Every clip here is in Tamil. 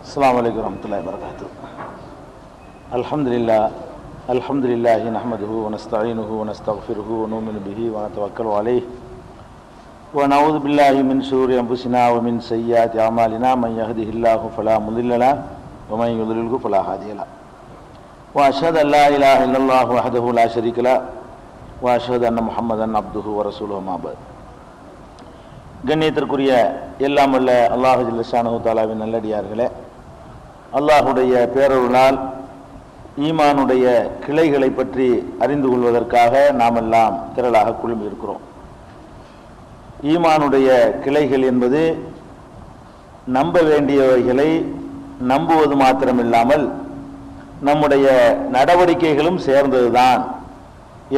அஸ்ஸலாமு அலைக்கும் வரஹ்மத்துல்லாஹி வபரகாத்துஹு. அல்ஹம்துலில்லாஹி நஹ்மதுஹு வ நஸ்தஈனுஹு வ நஸ்தக்ஃபிருஹு வ நு'மினு பிஹி வ நதவக்கலு அலைஹி வ நஊது பில்லாஹி மின் ஷுரூரி அன்ஃபுஸினா வ மின் ஸய்யிஆத்தி அஅமாலினா மன் யஹ்திஹில்லாஹு ஃபலா முضில்ல லஹு வ மன் யுضللஹு ஃபலா ஹாதிய லஹு வ அஷ்ஹது அல்லா இலாஹா இல்லல்லாஹு வஹ்தஹு லா ஷரீக லஹு வ அஷ்ஹது அன்ன முஹம்மதன் அப்துஹு வ ரசூலுஹு அம்மா பஅத். கண்ணியத்திற்குரிய எல்லாம் வல்ல அல்லாஹ் ஜல்ல ஷானஹு தஆலாவின் நல்லடியார்களே, அல்லாஹுடைய பேரருளால் ஈமானுடைய கிளைகளை பற்றி அறிந்து கொள்வதற்காக நாமெல்லாம் திரளாக குழுமி இருக்கிறோம். ஈமானுடைய கிளைகள் என்பது நம்ப வேண்டியவைகளை நம்புவது மாத்திரமில்லாமல் நம்முடைய நடவடிக்கைகளும் சேர்ந்ததுதான்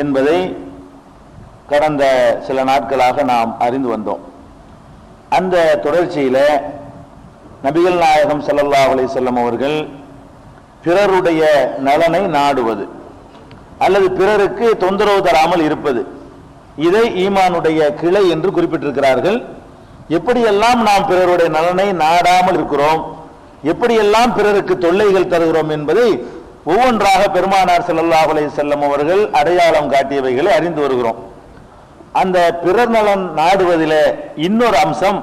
என்பதை கடந்த சில நாட்களாக நாம் அறிந்து வந்தோம். அந்த தொடர்ச்சியில் நபிகள் நாயகம் ஸல்லல்லாஹு அலைஹி வஸல்லம் அவர்கள் பிறருடைய நலனை நாடுவது அல்லது பிறருக்கு தொந்தரவு தராமல் இருப்பது, இதை ஈமானுடைய கிளை என்று குறிப்பிட்டிருக்கிறார்கள். எப்படியெல்லாம் நாம் பிறருடைய நலனை நாடாமல் இருக்கிறோம், எப்படியெல்லாம் பிறருக்கு தொல்லைகள் தருகிறோம் என்பதை ஒவ்வொன்றாக பெருமானார் ஸல்லல்லாஹு அலைஹி வஸல்லம் அவர்கள் அடையாளம் காட்டியவைகளை அறிந்து வருகிறோம். அந்த பிறர் நலன் நாடுவதில் இன்னொரு அம்சம்,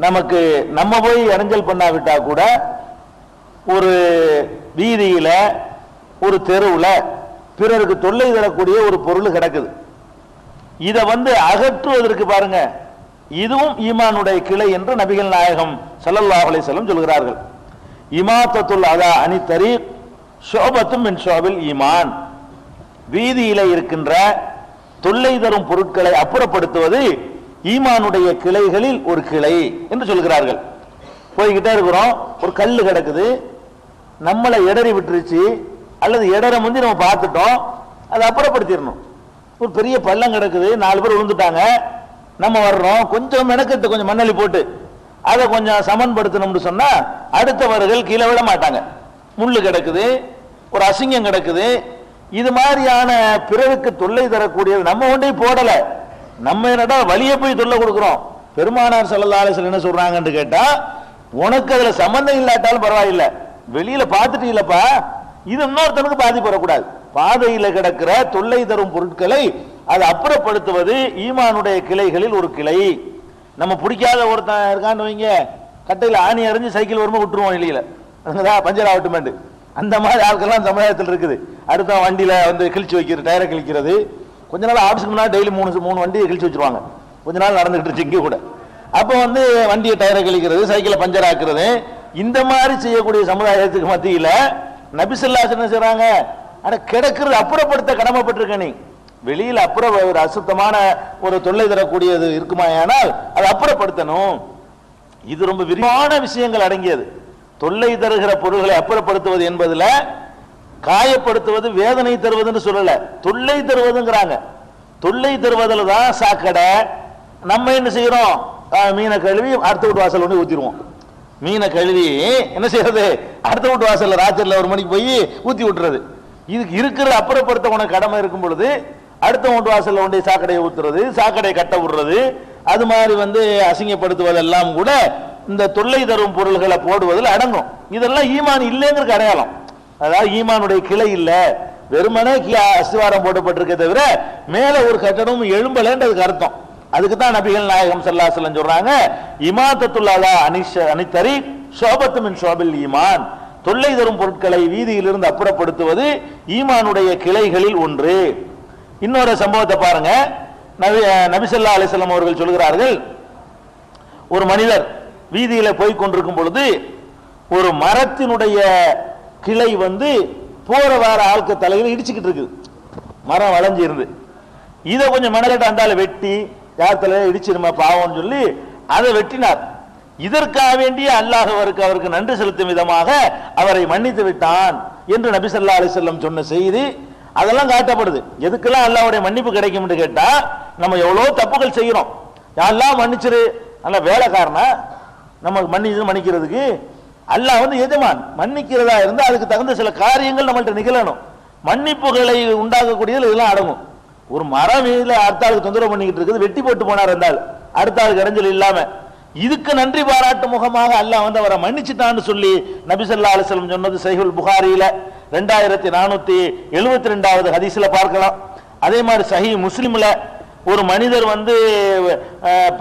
நமக்கு நம்ம போய் இடைஞ்சல் பண்ணாவிட்டா கூட ஒரு வீதியில ஒரு தெருவுல பிறருக்கு தொல்லை தரக்கூடிய ஒரு பொருள் கிடக்குது, இதை அகற்றுவதற்கு பாருங்க, இதுவும் ஈமானுடைய கிளை என்று நபிகள் நாயகம் ஸல்லல்லாஹு அலைஹி வஸல்லம் சொல்கிறார்கள். இமாத்தத்துல் அதா அனி தரீக் ஷுஅபத்தும் மின் ஷுஅபில் ஈமான். வீதியில இருக்கின்ற தொல்லை தரும் பொருட்களை அப்புறப்படுத்துவது ஈமானுடைய கிளைகளில் ஒரு கிளை என்று சொல்கிறார்கள். போய்கிட்டே இருக்கிறோம், ஒரு கல் கிடக்குது, நம்மளை இடறி விட்டுருச்சு அல்லது இடற முந்தி நம்ம பார்த்துட்டோம், அதை அப்புறப்படுத்திடணும். ஒரு பெரிய பள்ளம் கிடக்குது, 4 பேர் விழுந்துட்டாங்க, நம்ம வர்றோம், கொஞ்சம் மெனக்கட்டு கொஞ்சம் மண்ணலி போட்டு அதை கொஞ்சம் சமன்படுத்தணும்னு சொன்னா அடுத்தவர்கள் கீழே விட மாட்டாங்க. முள்ளு கிடக்குது, ஒரு அசிங்கம் கிடக்குது, இது மாதிரியான பிறருக்கு தொல்லை தரக்கூடியது நம்ம ஒன்றே போடல, நம்ம என்னடா வழியே போய் தொல்லை கொடுக்கிறோம். பெருமானார் ஸல்லல்லாஹு அலைஹி வஸல்லம் என்ன சொல்றாங்கன்னு கேட்டா, உனக்கு அதுல சம்பந்தம் இல்லாட்டாலும் பரவாயில்லை, வெளியில பார்த்துட்டு இல்லப்பா, இது இன்னொருத்தனுக்கு பாதிப்பு வரக்கூடாது. பாதையில கிடக்கிற தொல்லை தரும் பொருட்களை அதை அப்புறப்படுத்துவது ஈமானுடைய கிளைகளில் ஒரு கிளை. நம்ம பிடிக்காத ஒருத்தன் இருக்கான்னு வைங்க, கட்டையில் ஆணி அறிஞ்சு சைக்கிள் வரும்போது விட்டுருவோம் வெளியில, பஞ்சர் ஆகட்டுமெண்டு. அந்த மாதிரி ஆட்கள்லாம் சமுதாயத்தில் இருக்குது. அடுத்த வண்டியில கிழிச்சு வைக்கிறது, டயரை கிழிக்கிறது. கொஞ்ச நாள் ஆஃபீஸுக்கு முன்னாடி டெய்லி 3 வண்டியை கிழிச்சு வச்சிருவாங்க, கொஞ்ச நாள் நடந்துகிட்டு இருந்துச்சு இங்கே கூட. அப்போ வண்டியை டயரை கிழிக்கிறது, சைக்கிளை பஞ்சர் ஆக்குறது, இந்த மாதிரி செய்யக்கூடிய சமுதாயத்துக்கு மத்தியில நபி ஸல்லல்லாஹு அலைஹி வஸல்லம் என்ன செய்றாங்க, ஆனா கிடக்கிறது அப்புறப்படுத்த கடமைப்பட்டிருக்க. நீ வெளியில அப்புறம் ஒரு அசுத்தமான ஒரு தொல்லை தரக்கூடியது இருக்குமாயானால் அதை அப்புறப்படுத்தணும். இது ரொம்ப விரிவான விஷயங்கள் அடங்கியது. தொல்லை தருகிற பொருள்களை அப்புறப்படுத்துவது என்பதுல காயப்படுத்துவது வேதனை தருவதுன்னு சொல்லல, தொல்லை தருவதுங்கிறாங்க. தொல்லை தருவதில் தான் சாக்கடை. நம்ம என்ன செய்யறோம், மீனை கழுவி அடுத்த வீட்டு வாசல் ஒன்று ஊத்திடுவோம். மீனை கழுவி என்ன செய்யறது, அடுத்த வீட்டு வாசல்ல ராத்திரில 1 மணிக்கு போய் ஊத்தி விட்டுறது. இதுக்கு இருக்கிற அப்புறப்படுத்த உனக்கு கடமை இருக்கும் பொழுது அடுத்த வீட்டு வாசல்ல கொண்டு சாக்கடையை ஊத்துறது, சாக்கடையை கட்ட விடுறது, அது மாதிரி அசிங்கப்படுத்துவதெல்லாம் கூட இந்த தொல்லை தரும் பொருள்களை போடுவதில் அடங்கும். இதெல்லாம் ஈமான் இல்லைங்கிற அடையாளம். அதாவது ஈமானுடைய கிளை இல்ல, வெறுமனே அஸ்திவாரம் போடப்பட்டிருக்க தவிர மேல ஒரு கட்டணம் எழும்பலன்றதுக்கு அர்த்தம். அதுக்கு தான் நபிகள் நாயகம் ஸல்லல்லாஹு அலைஹி வஸல்லம் சொல்றாங்க, இமாத்தத்துல் அதா அனி தரீக் ஷுஅபத்தும் மின் ஷுஅபில் ஈமான். தொல்லை தரும் பொருட்களை வீதியிலிருந்து அப்புறப்படுத்துவது ஈமானுடைய கிளைகளில் ஒன்று. இன்னொரு சம்பவத்தை பாருங்க, நபி ஸல்லல்லாஹு அலைஹி வஸல்லம் அவர்கள் சொல்கிறார்கள், ஒரு மனிதர் வீதியில போய் கொண்டிருக்கும் பொழுது ஒரு மரத்தினுடைய கிளை போற வார ஆளுக்கு தலையில இடிச்சுக்கிட்டு இருக்கு. மரம் வளைஞ்சு இருந்து இதை கொஞ்சம் மெனக்கட்ட அண்டால வெட்டி யார் தலையில இடிச்சிருமா பாவம்னு சொல்லி அதை வெட்டினார். இதற்காக வேண்டிய அல்லாஹ் அவருக்கு நன்றி செலுத்தும் விதமாக அவரை மன்னித்து விட்டான் என்று நபி ஸல்லல்லாஹு அலைஹி வஸல்லம் சொன்ன செய்தி அதெல்லாம் காட்டப்படுது. எதுக்கெல்லாம் அல்லாஹ்வுடைய மன்னிப்பு கிடைக்கும் என்று கேட்டா, நம்ம எவ்வளவு தப்புகள் செய்யறோம், யாரெல்லாம் மன்னிச்சிரு, நல்ல வேலைக்காரனா நம்ம மன்னிக்கிறதுக்கு. அல்லாஹ் எஜமான், மன்னிக்கிறதா இருந்தா அதுக்கு தகுந்த சில காரியங்கள் நம்மள்ட்ட நிகழணும். மன்னிப்புகளை உண்டாகக்கூடியது இதெல்லாம் அடங்கும். ஒரு மரம் வீதியில அடுத்த ஆளுக்கு தொந்தரவு பண்ணிக்கிட்டு இருக்குது, வெட்டி போட்டு போனார் இருந்தால் அடுத்த ஆளுக்கு இடைஞ்சல் இல்லாம இதுக்கு நன்றி பாராட்டு முகமாக அல்லாஹ் வந்து அவரை மன்னிச்சுட்டான்னு சொல்லி நபி ஸல்லல்லாஹு அலைஹி வஸல்லம் சொன்னது சஹீஹுல் புகாரியில 2472வது ஹதீஸ்ல பார்க்கலாம். அதே மாதிரி சஹீஹ் முஸ்லிம்ல ஒரு மனிதர் வந்து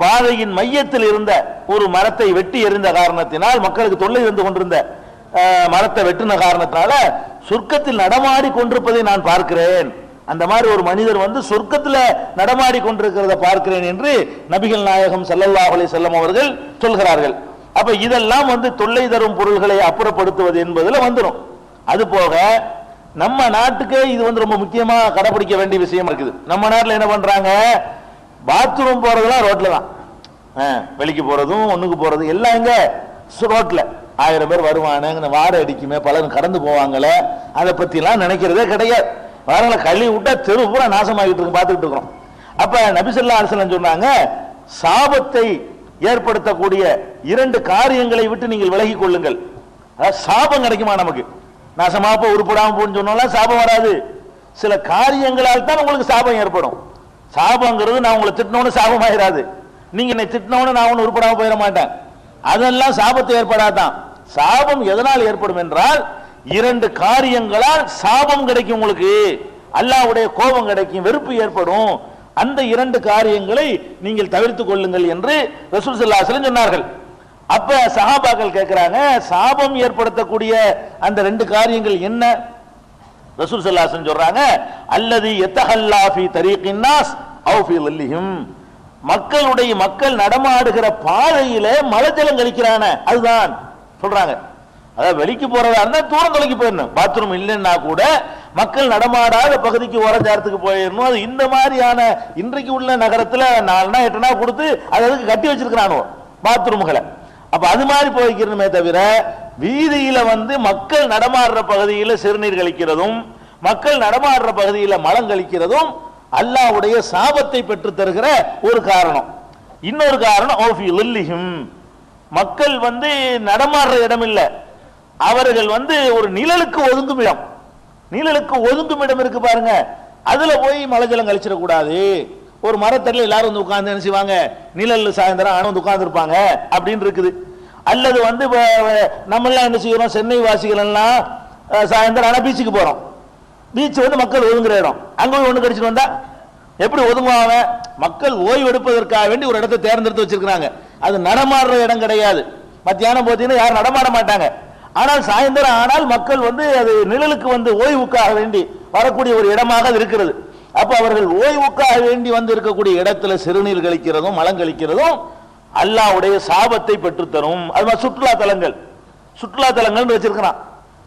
பாதையின் மையத்தில் இருந்த ஒரு மரத்தை வெட்டி எறிந்த காரணத்தினால், மக்களுக்கு தொல்லை இருந்து கொண்டிருந்த மரத்தை வெட்டின காரணத்தினால சொர்க்கத்தில் நடமாடி கொண்டிருப்பதை நான் பார்க்கிறேன். அந்த மாதிரி ஒரு மனிதர் வந்து சொர்க்கத்தில் நடமாடி கொண்டிருக்கிறத பார்க்கிறேன் என்று நபிகள் நாயகம் ஸல்லல்லாஹு அலைஹி வஸல்லம் அவர்கள் சொல்கிறார்கள். அப்ப இதெல்லாம் வந்து தொல்லை தரும் பொருள்களை அப்புறப்படுத்துவது என்பதில் வந்துடும். அது போக நம்ம நாட்டுக்கு இது வந்து ரொம்ப முக்கியமா கடைபிடிக்க வேண்டிய விஷயம் இருக்குது. நம்ம நாட்டில் என்ன பண்றாங்க, பாத்ரூம் போறதெல்லாம் ரோட்ல தான், வெளிக்கு போறதும் ஒண்ணுக்கு போறதும் எல்லாம் எங்க ரோட்ல. 1000 பேர் வருவானுங்க, வார அடிக்குமே, பலரும் கடந்து போவாங்களே, அதை பத்தி எல்லாம் நினைக்கிறதே கிடையாது. வாரங்களை கழுவி விட்டா தெரு பூரா நாசமாகிட்டு இருக்கு, பார்த்துக்கிட்டு இருக்கிறோம். அப்ப நபி ஸல்லல்லாஹு அலைஹி வஸல்லம் சொன்னாங்க, சாபத்தை ஏற்படுத்தக்கூடிய 2 காரியங்களை விட்டு நீங்கள் விலகிக் கொள்ளுங்கள். சாபம் கிடைக்குமா நமக்கு, நாசமா போ உருப்படாம போன்னு சொன்னாலும் சாபம் வராது. சில காரியங்களால் தான் உங்களுக்கு சாபம் ஏற்படும். சாபங்கிறது நான் உங்களை திட்டினோன்னு சாபம் ஆயிராது, நீங்க என்னை திட்டினோன்னு நான் ஒன்று உருப்படாம போயிட மாட்டேன், அதெல்லாம் சாபத்தை ஏற்படாதான். சாபம் எதனால் ஏற்படும் என்றால் 2 காரியங்களால் சாபம் கிடைக்கும் உங்களுக்கு, அல்லாஹ்வுடைய கோபம் கிடைக்கும், வெறுப்பு ஏற்படும். அந்த 2 காரியங்களை நீங்கள் தவிர்த்துக் கொள்ளுங்கள் என்று ரசூல் ஸல்லல்லாஹு அலைஹி வஸல்லம் சொன்னார்கள். அப்ப சஹாபாக்கள் கேட்கிறாங்க, சாபம் ஏற்படுத்தக்கூடிய அந்த 2 காரியங்கள் என்ன? ரசூல் ஸல்லல்லாஹு அலைஹி வஸல்லம் சொல்றாங்க, அல்லதி யத்தஹல்லா ஃபீ தரீகின் நாஸ் அவ் ஃபீ லில்லிஹிம், மக்கள் நடமாடுகிற பாதையில மலஜலம் கழிக்கிறான, அதுதான் சொல்றாங்க. அதாவது வெளிக்கு போறதா இருந்தா தூரம் தொலைக்கு போயிடணும், பாத்ரூம் இல்லைன்னா கூட மக்கள் நடமாடாத பகுதிக்கு ஓரஞ்சாரத்துக்கு போயிடணும். அது இந்த மாதிரியான இன்றைக்கு உள்ள நகரத்துல 4 8 கொடுத்து அதுக்கு கட்டி வச்சிருக்கிறானோ பாத்ரூம்களை. அப்ப அது மாதிரி போய்க்கிறணுமே தவிர வீதியில வந்து மக்கள் நடமாடுற பகுதியில் சிறுநீர் கழிக்கிறதும் மக்கள் நடமாடுற பகுதியில் மலம் கழிக்கிறதும் அல்லாஹ்வுடைய சாபத்தை பெற்று தருகிற ஒரு காரணம். இன்னொரு காரணம், மக்கள் வந்து நடமாடுற இடம் இல்லை, அவர்கள் வந்து ஒரு நிழலுக்கு ஒதுங்கும் இடம், நிழலுக்கு ஒதுங்கும் இடம் இருக்கு பாருங்க, அதுல போய் மலஜலம் கழிச்சிடக்கூடாது. ஒரு மரத்தடியில் எல்லாரும் வந்து உட்கார்ந்து என்ன செய்வாங்க, நிழல் சாயந்தரம் ஆன வந்து உட்கார்ந்து இருப்பாங்க அப்படின்னு இருக்குது. அல்லது வந்து நம்ம எல்லாம் என்ன செய்யறோம், சென்னை வாசிகள் எல்லாம் சாயந்தரம் ஆனா பீச்சுக்கு போறோம், பீச் வந்து மக்கள் ஒதுங்குற இடம், அங்க போய் ஒண்ணு கடிச்சிட்டு வந்தா எப்படி ஒதுங்குவாங்க? மக்கள் ஓய்வு எடுப்பதற்காக வேண்டி ஒரு இடத்தை தேர்ந்தெடுத்து வச்சிருக்காங்க, அது நடமாடுற இடம் கிடையாது. மத்தியானம் போத்தீங்கன்னா யாரும் நடமாட மாட்டாங்க, ஆனால் சாயந்தரம் ஆனால் மக்கள் வந்து அது நிழலுக்கு வந்து ஓய்வுக்காக வேண்டி வரக்கூடிய ஒரு இடமாக அது இருக்கிறது. அப்ப அவர்கள் ஓய்வுக்காக வேண்டி வந்து இருக்கக்கூடிய இடத்துல சிறுநீர் கழிக்கிறதும் மலம் கழிக்கிறதும் அல்லாஹ்வுடைய சாபத்தை பெற்றுத்தரும். அது மாதிரி சுற்றுலா தலங்கள் வச்சிருக்கிறான்.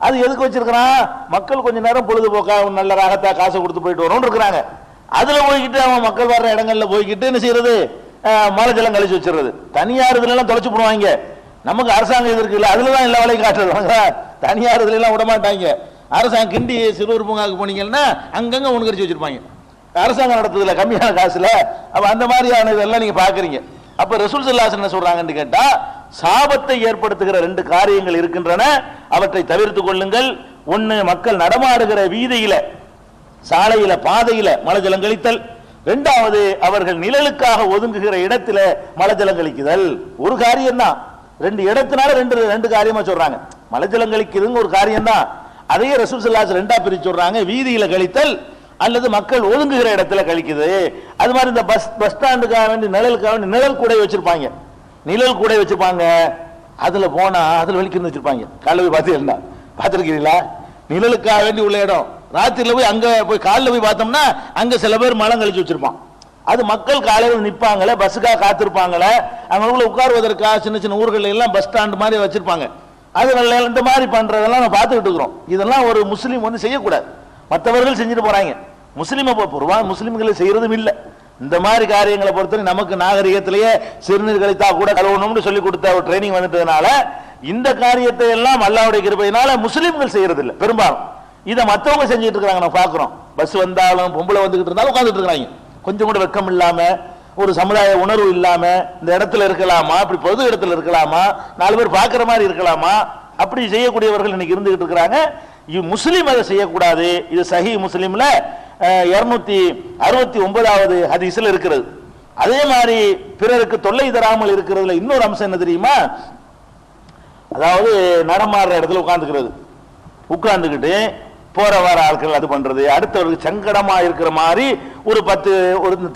அது எதுக்கு வச்சிருக்கிறான்? மக்கள் கொஞ்ச நேரம் பொழுதுபோக்கா நல்ல ராகத்தா காசை கொடுத்து போயிட்டு வரும் இருக்கிறாங்க. அதுல போய்கிட்டு அவன் மக்கள் வர்ற இடங்கள்ல போய்கிட்டு என்ன செய்யறது, மலை ஜலம் கழிச்சு வச்சிருது. தனியார் இதுல எல்லாம் தொலைச்சு போடுவாங்க, நமக்கு அரசாங்கம் இது இருக்குல்ல, அதுலதான் எல்லா வேலையும் காட்டுறாங்க. தனியார் இதுல எல்லாம் விட மாட்டாங்க. அரசாங்கம் கிண்டி சிறுவர் பூங்காவுக்கு போனீங்கன்னா அங்கங்க ஒண்ணு கழிச்சு வச்சிருப்பாங்க, அரசாங்கம் நடத்துதுல கம்மியான காசுல. அப்ப அந்த மாதிரியான இதெல்லாம் நீங்க பாக்குறீங்க. அப்ப ரசூல் ஸல்லல்லாஹு அலைஹி வஸல்லம் என்ன சொல்றாங்கன்னு கேட்டா, சாபத்தை ஏற்படுத்துகிற 2 காரியங்கள் இருக்கின்றன, அவற்றை தவிர்த்துக் கொள்ளுங்கள். ஒன்னு, மக்கள் நடமாடுகிற வீதியில சாலையில பாதையில மலஜலம் கழித்தல். 2வது, அவர்கள் நிழலுக்காக ஒதுங்குகிற இடத்துல மலஜலம் கழிக்குதல். ஒரு காரியம் தான், 2 இடத்தினால 2 காரியமா சொல்றாங்க. மலஜலம் கழிக்கிறதுங்க ஒரு காரியம் தான், அதையே ரசூல் ஸல்லல்லாஹு அலைஹி வஸல்லம் 2ஆ பிரிச்சு சொல்றாங்க. வீதியில கழித்தல் அல்லது மக்கள் ஒதுங்குகிற இடத்துல கழிக்குது. அது மாதிரி இந்த பஸ் ஸ்டாண்டுக்காக வேண்டி நிழலுக்காக வேண்டி நிழல் கூடை வச்சிருப்பாங்க, நிழல் கூடை வச்சிருப்பாங்க. அதுல போனா அதுல வெளிக்கிருந்து வச்சிருப்பாங்க. காலைல போய் பார்த்தீங்கன்னா பார்த்துருக்கீங்களா, நிழலுக்காக வேண்டி உள்ள இடம். ராத்திரில போய் அங்க போய் காலைல போய் பார்த்தோம்னா அங்க சில பேர் மலம் கழிச்சு வச்சிருப்பான். அது மக்கள் காலையில் நிற்பாங்களே, பஸ்ஸுக்காக காத்திருப்பாங்களே, அவங்களுக்குள்ள உட்காருவதற்காக சின்ன சின்ன ஊர்கள் எல்லாம் பஸ் ஸ்டாண்ட் மாதிரி வச்சிருப்பாங்க. அது இந்த மாதிரி பண்றதெல்லாம் நம்ம பார்த்துக்கிட்டு இருக்கிறோம். இதெல்லாம் ஒரு முஸ்லீம் வந்து செய்யக்கூடாது. மற்றவர்கள் செஞ்சுட்டு போறாங்க, முஸ்லிம்களை செய்யறதும் இல்லை. இந்த மாதிரி காரியங்களை பொறுத்தவரை நமக்கு நாகரிகத்திலேயே சிறுநீர் கழித்தா கூட கழுவணும்னு சொல்லி கொடுத்த ஒரு ட்ரைனிங் வந்துட்டதுனால இந்த காரியத்தை எல்லாம் அல்லாஹ்வுடைய கிருபையினால முஸ்லிம்கள் செய்யறது இல்லை பெரும்பாலும். இதை மற்றவங்க செஞ்சுட்டு இருக்காங்க, நம்ம பார்க்கிறோம். பஸ் வந்தாலும் பொம்பளை வந்துகிட்டு இருந்தாலும் உட்காந்துட்டு இருக்காங்க, கொஞ்சம் கூட வெக்கம் இல்லாம, ஒரு சமுதாய உணர்வு இல்லாம, இந்த இடத்துல இருக்கலாமா, அப்படி பொது இடத்துல இருக்கலாமா, 4 பேர் பார்க்கிற மாதிரி இருக்கலாமா, அப்படி செய்யக்கூடியவர்கள் இன்னைக்கு இருந்துகிட்டு இருக்கிறாங்க. முஸ்லீம் அதை செய்யக்கூடாது. இது சஹீஹ் முஸ்லிம்ல 269வது ஹதீஸ்ல இருக்கிறது. அதே மாதிரி பிறருக்கு தொல்லை தராமல் இருக்கிறதுல இன்னொரு அம்சம் என்ன தெரியுமா? அதாவது நடமாடுற இடத்துல உட்கார்ந்துக்கிட்டு போற வர ஆட்கள் அது பண்றது, அடுத்தவருக்கு சங்கடமா இருக்கிற மாதிரி ஒரு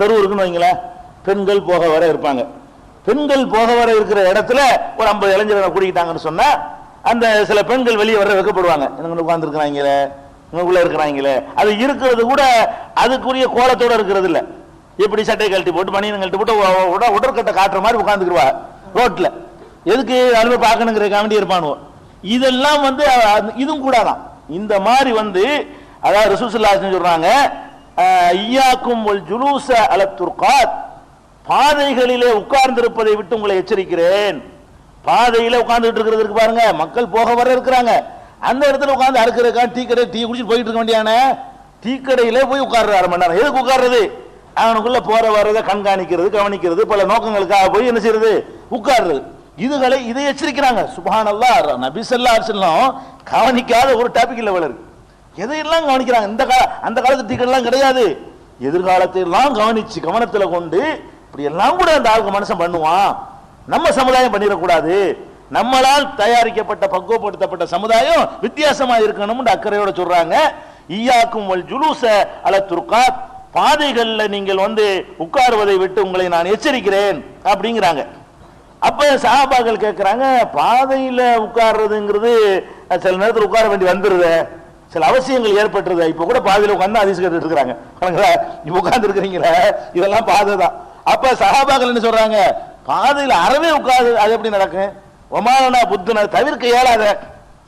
தெரு இருக்குன்னு வைங்களேன், பெண்கள் போக வர இருப்பாங்க. பெண்கள் போக வர இருக்கிற இடத்துல ஒரு 50 இளைஞர்களை கூட்டிக்கிட்டாங்கன்னு சொன்னா அந்த சில பெண்கள் வெளியே வர வைக்கப்படுவாங்க. உட்கார்ந்து இருக்கிறாங்களே, உள்ள இருக்கிறாங்களே, அது இருக்கிறது கூட அதுக்குரிய கோலத்தோட இருக்கிறது இல்ல. எப்படி சட்டை கழட்டி போட்டு பனியன் கழட்டி போட்டு உடற்கட்டை காட்டுற மாதிரி உட்கார்ந்துக்குவா ரோட்ல. எதுக்கு அலுவலக பார்க்கணுங்கிற காமெடி இருப்பானுவோ. இதெல்லாம் இதுவும் கூடாதான். இந்த மாதிரி அதாவது ரசூல் ஸல்லல்லாஹு அலைஹி வஸல்லம் சொல்றாங்க, இய்யாக்கும் வல் ஜுலூஸ அல துர்காத், பாதைகளிலே உட்கார்ந்திருப்பதை விட்டு உங்களை எச்சரிக்கிறேன். பாதையில உட்கார்ந்துட்டு இருக்கிறதுக்கு பாருங்க, மக்கள் போக வர இருக்கிறாங்க, அந்த இடத்துல உட்கார்ந்து அறுக்கிறக்கா டீ குடிச்சிட்டு போயிட்டு இருக்க வேண்டியான டீ கடையிலே போய் உட்கார்றது 1/2 மணி நேரம். எதுக்கு உட்கார்றது? அவனுக்குள்ள போற வர்றதை கண்காணிக்கிறது, கவனிக்கிறது, பல நோக்கங்களுக்காக போய் என்ன செய்யறது? உட்கார்றது. இதை எச்சரிக்கிறாங்க. சுப்ஹானல்லாஹ், நபி ஸல்லல்லாஹு அலைஹி வஸல்லம் கவனிக்காத ஒரு டாபிக் இல்ல வளரு. எதையெல்லாம் கவனிக்கிறாங்க? அந்த காலத்து டீக்கெல்லாம் கிடையாது. எதிர்காலத்தை எல்லாம் கவனிச்சு கவனத்துல கொண்டு இப்படி எல்லாம் கூட அந்த ஆளுக்கு மனுஷன் பண்ணுவான். நம்ம சமுதாயம் பண்ணிடக்கூடாது, நம்மளால் தயாரிக்கப்பட்ட பக்குவப்படுத்தப்பட்ட சமுதாயம் வித்தியாசமா இருக்கணும்னு அக்கறையோட சொல்றாங்க. ஈயாக்கும் வல் ஜுலூஸ அல துர்காத், பாதைகள்ல நீங்கள் உட்காருவதை விட்டு உங்களை நான் எச்சரிக்கிறேன் அப்படிங்கிறாங்க. அப்ப சஹாபாக்கள் கேட்கிறாங்க, பாதையில உட்கார்றதுங்கிறது சில நேரத்தில் உட்கார வேண்டி வந்துருது, சில அவசியங்கள் ஏற்பட்டுருது. இப்ப கூட பாதையில உட்கார்ந்து அதிசயம் கேட்டு இருக்கிறாங்க. இப்ப உட்கார்ந்து இருக்கிறீங்களா, இதெல்லாம் பாதை தான். அப்ப சஹாபாக்கள் என்ன சொல்றாங்க, பாதையில அறவே உட்காரு, அது எப்படி நடக்கும்? ஒமானா புத்தன தவிர்க்க இயலாத.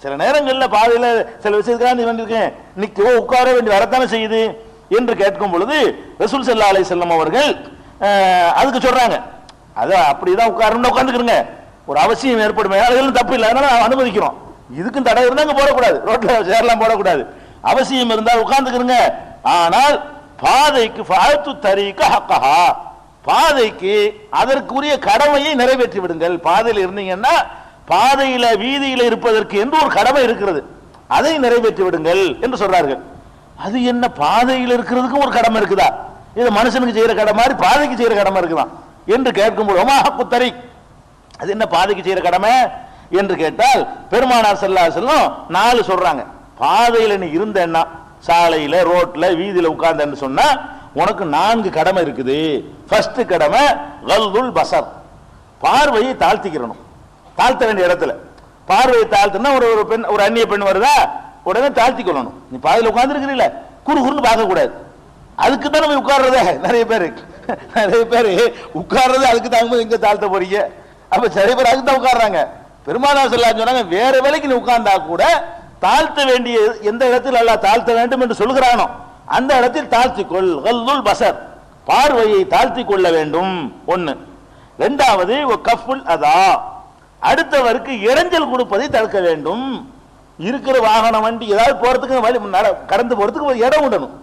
சில நேரங்கள்ல பாதையில சில விஷயத்துக்காக நீ வந்திருக்கேன், நிக்கவோ உட்கார வேண்டி வரத்தானே செய்யுது என்று கேட்கும் பொழுது ரசூல் ஸல்லல்லாஹு அலைஹி வஸல்லம் அவர்கள் அதுக்கு சொல்றாங்க, அது அப்படிதான் உட்காந்துக்கிறங்க, ஒரு அவசியம் ஏற்படும், அதெல்லாம் தப்பு இல்லை, அதனால அனுமதிக்கிறோம். இதுக்கும் தடை இருந்தாங்க போடக்கூடாது, ரோட்ல சேரலாம் போடக்கூடாது, அவசியம் இருந்தால் உட்கார்ந்துக்கிறங்க. ஆனால் பாதைக்கு ஃபாத்து தரீக ஹக்கஹா, பாதைக்கு அதற்குரிய கடமையை நிறைவேற்றி விடுங்கள். பாதையில் இருந்தீங்கன்னா பாதையில வீதியில இருப்பதற்கு என்று ஒரு கடமை இருக்கிறது, அதை நிறைவேற்றி விடுங்கள் என்று சொல்றார்கள். அது என்ன, பாதையில் இருக்கிறதுக்கும் ஒரு கடமை இருக்குதா? இது மனுஷனுக்கு செய்யற கடமை மாதிரி பாதைக்கு செய்யற கடமை இருக்குதான் என்று கேட்கும்போது ஒமாஹக்குத்தரி, அது என்ன பாதைக்கு செய்யற கடமை என்று கேட்டால் பெருமானார் ஸல்லல்லாஹு அலைஹி வஸல்லம் 4 சொல்றாங்க. பாதையில நீ இருந்தேன்னா, சாலையில ரோட்ல வீதியில உட்கார்ந்தன்னு சொன்னா உனக்கு 4 கடமை இருக்குது. ஃபர்ஸ்ட் கடமை கல்துல் பஸர், பார்வையை தாழ்த்திக்கிறணும். தாழ்த்த வேண்டிய இடத்துல பார்வையை தாழ்த்தினா ஒரு பெண், ஒரு அந்நிய பெண் வருதா, உடனே தாழ்த்தி கொள்ளணும். நீ பாதையில் உட்கார்ந்து இருக்கிறீங்கள, குறுகுறுன்னு பார்க்க கூடாது. அதுக்கு தான் நம்ம உட்கார்றதே. நிறைய பேர் உட்கார்றது அதுக்கு தாங்கும்போது எங்க தாழ்த்த போறீங்க? அப்ப நிறைய பேர் அதுக்கு தான் உட்கார்றாங்க. பெருமானார் ஸல்லல்லாஹு அலைஹி வஸல்லம் சொன்னாங்க, வேற வேலைக்கு நீ உட்கார்ந்தா கூட தாழ்த்த வேண்டிய எந்த இடத்தில் அல்லாஹ் தாழ்த்த வேண்டும் என்று சொல்கிறானோ அந்த இடத்தில் தாழ்த்திக்கொள். கல்துல் பஸர், பார்வையை தாழ்த்தி கொள்ள வேண்டும். 1. 2வது கஃபுல் அதா, அடுத்தவருக்கு இடைஞ்சல் கொடுப்பதை தடுக்க வேண்டும். இருக்கிற வாகனம் வண்டி ஏதாவது போறதுக்கு வழி கடந்து போறதுக்கு இடம் விடணும்.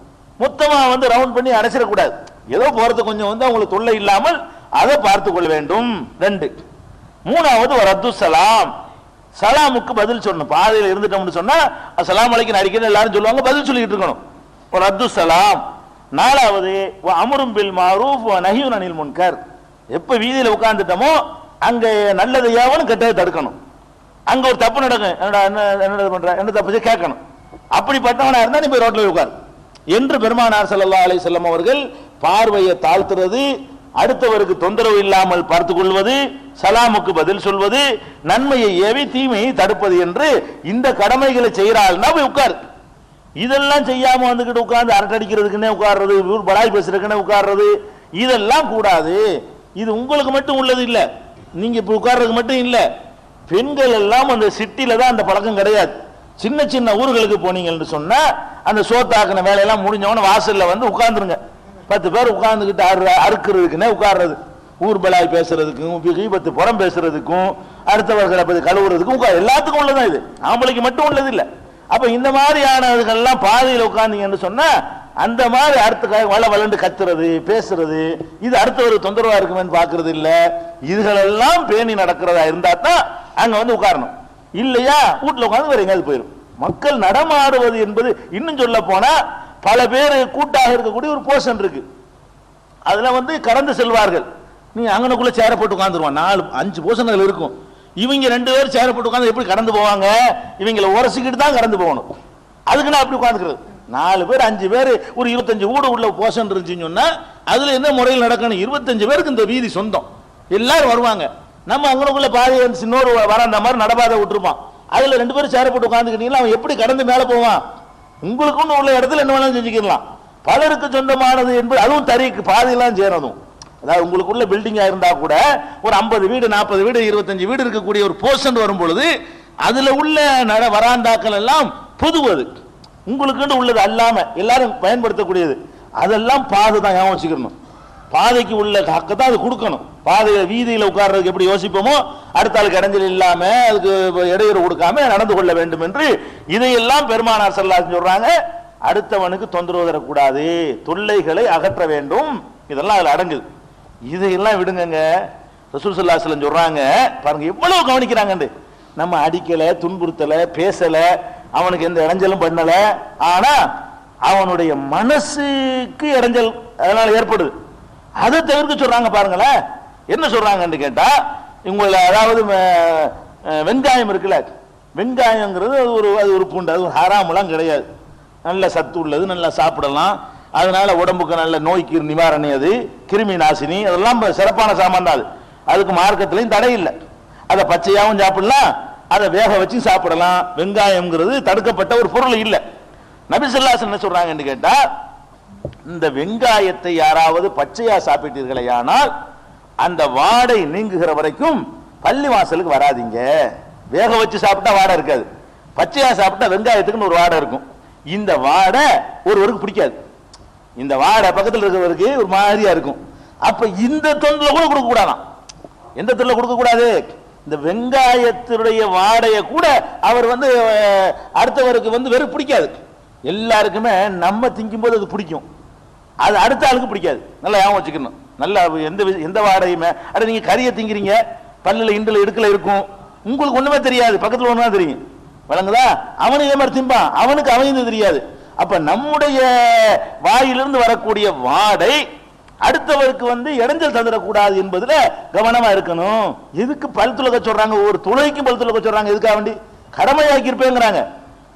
மொத்தமா ரவுண்ட் பண்ணி அடைச்சிடக்கூடாது. ஏதோ போறது கொஞ்சம் அவங்களுக்கு தொல்லை இல்லாமல் அதை பார்த்து கொள்ள வேண்டும். 2. 3வது ரத்து சலாம், சலாமுக்கு பதில் சொல்லணும். பாதையில் இருந்துட்டோம்னு சொன்னா அஸ்ஸலாமு அலைக்கும் அடிக்கடி எல்லாரும் சொல்லுவாங்க, பதில் சொல்லிட்டு இருக்கணும். ரத்து சலாம். 4வது அம்ரும் பில் மஅரூஃப் வ நஹ்யுன் அனில் முன்கர், எப்ப வீதியில உட்கார்ந்துட்டோமோ அங்க நல்லதை ஏவணும், கெட்டதை தடுக்கணும். அங்க ஒரு தப்பு நடக்கும், என்ன பண்ற, என்ன தப்பு கேட்கணும். அப்படிப்பட்டவனா இருந்தா நீ போய் ரோட்ல உட்கார் என்று பெருமானார் ஸல்லல்லாஹு அலைஹி வஸல்லம் அவர்கள் பார்வையை தாழ்த்துறது, அடுத்தவருக்கு தொந்தரவு இல்லாமல் பார்த்துக் கொள்வது, சலாமுக்கு பதில் சொல்வது, நன்மையை ஏவி தீமையை தடுப்பது என்று இந்த கடமைகளை செய்யறாள்னா போய் உட்காரு. இதெல்லாம் செய்யாம உட்கார்ந்து அரட்டடிக்கிறதுக்குன்னே உட்கார்றது, பலாய் பேசுறதுக்குன்னே உட்கார்றது, இதெல்லாம் கூடாது. இது உங்களுக்கு மட்டும் உள்ளது இல்ல, நீங்க இப்ப உட்கார்றதுக்கு மட்டும் இல்ல, பெண்கள் எல்லாம் அந்த சிட்டில தான் அந்த பழக்கம் கிடையாது. சின்ன சின்ன ஊர்களுக்கு போனீங்கன்னு சொன்னா அந்த சோத்தாக்கின வேலையெல்லாம் முடிஞ்சவன வாசல்ல உட்கார்ந்துருங்க. 10 பேர் உட்கார்ந்துக்கிட்டு அறுக்கிறதுக்குன்னே உட்கார்றது, ஊர் பலாய் பேசுறதுக்கும் கீபத்து புறம் பேசுறதுக்கும் அடுத்தவர்களை பத்தி கழுவுறதுக்கும் எல்லாத்துக்கும் உள்ளதான். இது ஆம்பளைக்கு மட்டும் உள்ளது இல்ல. அப்ப இந்த மாதிரியானதுகள்லாம் பாதையில் உட்கார்ந்தீங்கன்னு சொன்னா அந்த மாதிரி அடுத்த வளண்டு கத்துறது பேசுறது, இது அடுத்தவருக்கு தொந்தரவா இருக்குமே பாக்குறது இல்ல. இதுகளெல்லாம் பேணி நடக்கிறதா இருந்தா தான் அங்க உட்காரணும். இல்லையா வீட்டுல உட்கார்ந்து வேற எங்கேயாவது போயிடும். மக்கள் நடமாடுவது என்பது இன்னும் சொல்ல போனா பல பேர் கூட்டாக இருக்கக்கூடிய ஒரு போர்ஷன் இருக்கு. அதுல வந்து கடந்து செல்வார்கள். நீ அங்கனுக்குள்ள சேர போட்டு உட்காந்துருவான், 4-5 போசன்கள் இருக்கும். இவங்க 2 பேர் சேர போட்டு உட்காந்து எப்படி கடந்து போவாங்க? இவங்களை உரசிக்கிட்டு தான் கடந்து போகணும். அதுக்கு நான் அப்படி உட்காந்துக்கிறது. 4 பேர் 5 பேர் ஒரு 25 வீடு உள்ள போஷன் இருந்துச்சுன்னு சொன்னா அதுல என்ன முறையில் நடக்கணும்? 25 பேருக்கு இந்த வீதி சொந்தம், எல்லாரும் வருவாங்க. நம்ம அங்கனுக்குள்ள பாதி இன்னொரு வராந்த மாதிரி நடபாதை விட்டுருப்பான், அதுல 2 பேரும் சேர போட்டு உட்காந்துக்கிட்டீங்களா அவன் எப்படி கடந்து மேல போவான்? உங்களுக்குன்னு உள்ள இடத்துல என்ன வேணாலும் செஞ்சுக்கலாம். பலருக்கு சொந்தமானது என்பது அதுவும் தறிக்கு பாதியெல்லாம் சேரதும். அதாவது உங்களுக்குள்ள பில்டிங்கா இருந்தா கூட ஒரு 50 வீடு 40 வீடு 25 வீடு இருக்கக்கூடிய ஒரு போர்ஷன் வரும் பொழுது அதுல உள்ள வராந்தாக்கள் எல்லாம் பொதுவது, உங்களுக்கு உள்ளது அல்லாம எல்லாரும் பயன்படுத்தக்கூடியது. அதெல்லாம் பாதை தான் ஞாபகம் வச்சுக்கணும். பாதைக்கு உள்ள ஹக்கு தான் அது கொடுக்கணும். பாதையில வீதியில உட்கார்றதுக்கு எப்படி யோசிப்போமோ அடுத்த ஆளுக்கு இடைஞ்சல் இல்லாம அதுக்கு இடையூறு கொடுக்காம நடந்து கொள்ள வேண்டும் என்று இதையெல்லாம் பெருமானார் ஸல்லல்லாஹு அலைஹி வஸல்லம் சொல்றாங்க. அடுத்தவனுக்கு தொந்தரவு தரக்கூடாது, தொல்லைகளை அகற்ற வேண்டும், இதெல்லாம் அதுல அடங்குது. இதையெல்லாம் விடுங்க. ரசூல் ஸல்லல்லாஹு அலைஹி வஸல்லம் சொல்றாங்க பாருங்க எவ்வளவு கவனிக்கிறாங்க. நம்ம அடிக்கல, துன்புறுத்தல, பேசல, அவனுக்கு எந்த இடைஞ்சலும் பண்ணல, ஆனா அவனுடைய மனசுக்கு இடைஞ்சல் அதனால ஏற்படுது. அதை தவிர்க்க சொல்றாங்க. பாருங்களேன் என்ன சொல்றாங்கன்னு கேட்டா, உங்களை அதாவது வெங்காயம் இருக்குல்ல, வெங்காயங்கிறது அது ஒரு பூண்டு, அது ஹராமெல்லாம் கிடையாது, நல்ல சத்து உள்ளது, நல்லா சாப்பிடலாம், அதனால உடம்புக்கு நல்ல நோய்க்கு நிவாரணி, அது கிருமி நாசினி, அதெல்லாம் சிறப்பான சாமான் தான். அதுக்கு மார்க்கத்திலையும் தடை இல்லை. அதை பச்சையாகவும் சாப்பிடலாம், அதை வேக வச்சு சாப்பிடலாம். வெங்காயம்ங்கிறது தடுக்கப்பட்ட ஒரு பொருள் இல்லை. நபி ஸல்லல்லாஹு அலைஹி வஸல்லம் என்ன சொல்றாங்கன்னு கேட்டா, இந்த வெங்காயத்தை யாராவது பச்சையா சாப்பிட்டீர்களே ஆனால் அந்த வாடை நீங்குகிற வரைக்கும் பள்ளி வாசலுக்கு வராதீங்க. வேக வச்சு சாப்பிட்டா வாடை இருக்காது, பச்சையா சாப்பிட்டா வெங்காயத்துக்குன்னு ஒரு வாடை இருக்கும். இந்த வாடை ஒருவருக்கு பிடிக்காது, இந்த வாடை பக்கத்தில் இருக்கிறவருக்கு ஒரு மாதிரியா இருக்கும். அப்ப இந்த தொண்டில் கூட கொடுக்க கூடாதான். எந்த தொண்டில் கொடுக்க கூடாது? இந்த வெங்காயத்தினுடைய வாடையை கூட அவர் வந்து அடுத்தவருக்கு வெறும் பிடிக்காது. எல்லாருக்குமே நம்ம திங்கும் போது அது பிடிக்கும், அது அடுத்த ஆளுக்கு பிடிக்காது. நல்லா ஞாபகம் வச்சுக்கணும். நல்லா எந்த வாடையுமே நீங்க கறியை திங்கிறீங்க, பல்லுல இண்டுல இடுக்கல இருக்கும், உங்களுக்கு ஒண்ணுமே தெரியாது, பக்கத்துல ஒண்ணுதான் தெரியும், வழங்குதா? அவனு இதே மாதிரி திம்பான், அவனுக்கு அவனுக்கு தெரியாது. அப்ப நம்முடைய வாயிலிருந்து வரக்கூடிய வாடை அடுத்தவருக்கு இடைஞ்சல் தந்துடக்கூடாது என்பதுல கவனமா இருக்கணும். எதுக்கு பல் துலக்க சொல்றாங்க? ஒரு துளைக்கும் பல் துலக்க சொல்றாங்க. எதுக்காக வேண்டி? கடமையாக்கி இருப்பேங்கிறாங்க.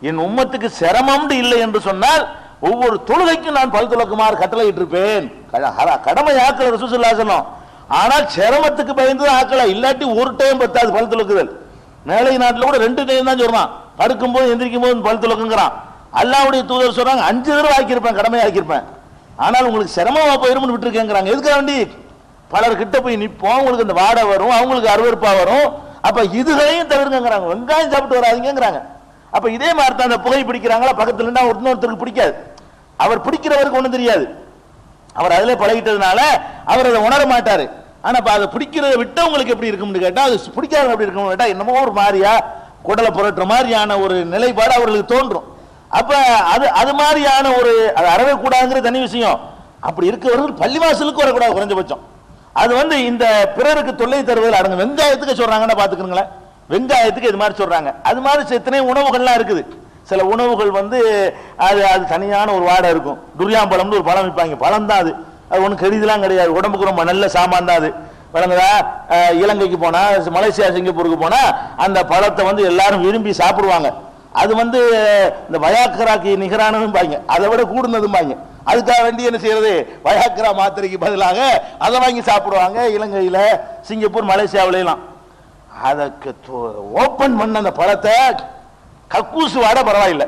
என் உம்மத்துக்கு சிரமம் இல்லை என்று சொன்னால் ஒவ்வொரு தொழுகைக்கும் நான் பல் துலக்குமாறு கட்டளையிட்டு இருப்பேன். கடமையாக்கல ரசூலுல்லாஹி ஸல்லல்லாஹு அலைஹி வஸல்லம். ஆனால் சிரமத்துக்கு பயந்து ஆக்கல, இல்லாட்டி ஒரு டைம் பத்தாது பல் துலக்குதல். மேலை நாட்டில் கூட 2 டைம் தான் சொல்றான், படுக்கும் போது எந்திரிக்கும் போது பல் துலக்குங்கிறான். அல்லாஹ்வுடைய தூதர் சொல்றாங்க 5 தடவை ஆக்கியிருப்பேன், கடமையாக்கியிருப்பேன், ஆனால் உங்களுக்கு சிரமமா போயிரும்னு விட்டுருக்கேங்கிறாங்க. எதுக்காக வேண்டி? பலர் கிட்ட போய் நிற்போம், உங்களுக்கு இந்த வாடை வரும், அவங்களுக்கு அருவருப்பா வரும். அப்ப இதுகளையும் தவிர்க்கங்கிறாங்க, வெங்காயம் சாப்பிட்டு வராதீங்கிறாங்க. அப்ப இதே மாதிரி தான் அந்த புகை பிடிக்கிறாங்களா பக்கத்துல இருந்தா இன்னொருத்தருக்கு பிடிக்காது, அவர் பிடிக்கிறவருக்கு ஒண்ணும் தெரியாது, அவர் அதிலே பழகிட்டதுனால அவர் அதை உணர மாட்டாரு. ஆனா அதை பிடிக்கிறத விட்டு உங்களுக்கு எப்படி இருக்கும்னு கேட்டா, அது பிடிக்காத எப்படி இருக்கும்னு கேட்டா என்னமோ ஒரு மாதிரியா குடலை புரட்டுற மாதிரியான ஒரு நிலைப்பாடு அவர்களுக்கு தோன்றும். அப்ப அது மாதிரியான ஒரு அது அறவே கூடாதுங்கிற தனி விஷயம். அப்படி இருக்கிறவர்கள் பள்ளிவாசலுக்கு வரக்கூடாது குறைஞ்சபட்சம். அது இந்த பிறருக்கு தொல்லை தருவதில் அடங்கு. வெங்காயத்துக்கு சொல்றாங்கன்னா பாத்துக்கிறீங்களா, வெங்காயத்துக்கு இது மாதிரி சொல்றாங்க. அது மாதிரி எத்தனை உணவுகள்லாம் இருக்குது. சில உணவுகள் அது தனியான ஒரு வாடை இருக்கும். துரியாம்பழம்னு ஒரு பழம் விற்பாங்க, பழம் தான் அது, அது ஒன்றும் கெடுதலாம் கிடையாது, உடம்புக்கு ரொம்ப நல்ல சாமான் தான் அது. வழங்குதா? இலங்கைக்கு போனா, மலேசியா சிங்கப்பூருக்கு போனா அந்த பழத்தை எல்லாரும் விரும்பி சாப்பிடுவாங்க. அது இந்த வயாக்கராக்கு நிகரானதும் பாங்க, அதை விட கூடுனதும் பாங்க. அதுக்காக வேண்டி என்ன செய்யறது, வயாக்கரா மாத்திரைக்கு பதிலாக அதை வாங்கி சாப்பிடுவாங்க. இலங்கையில, சிங்கப்பூர், மலேசியாவிலாம் அதற்கு ஓபன் பண்ண அந்த பழத்தை கக்கூசு வாட பரவாயில்லை,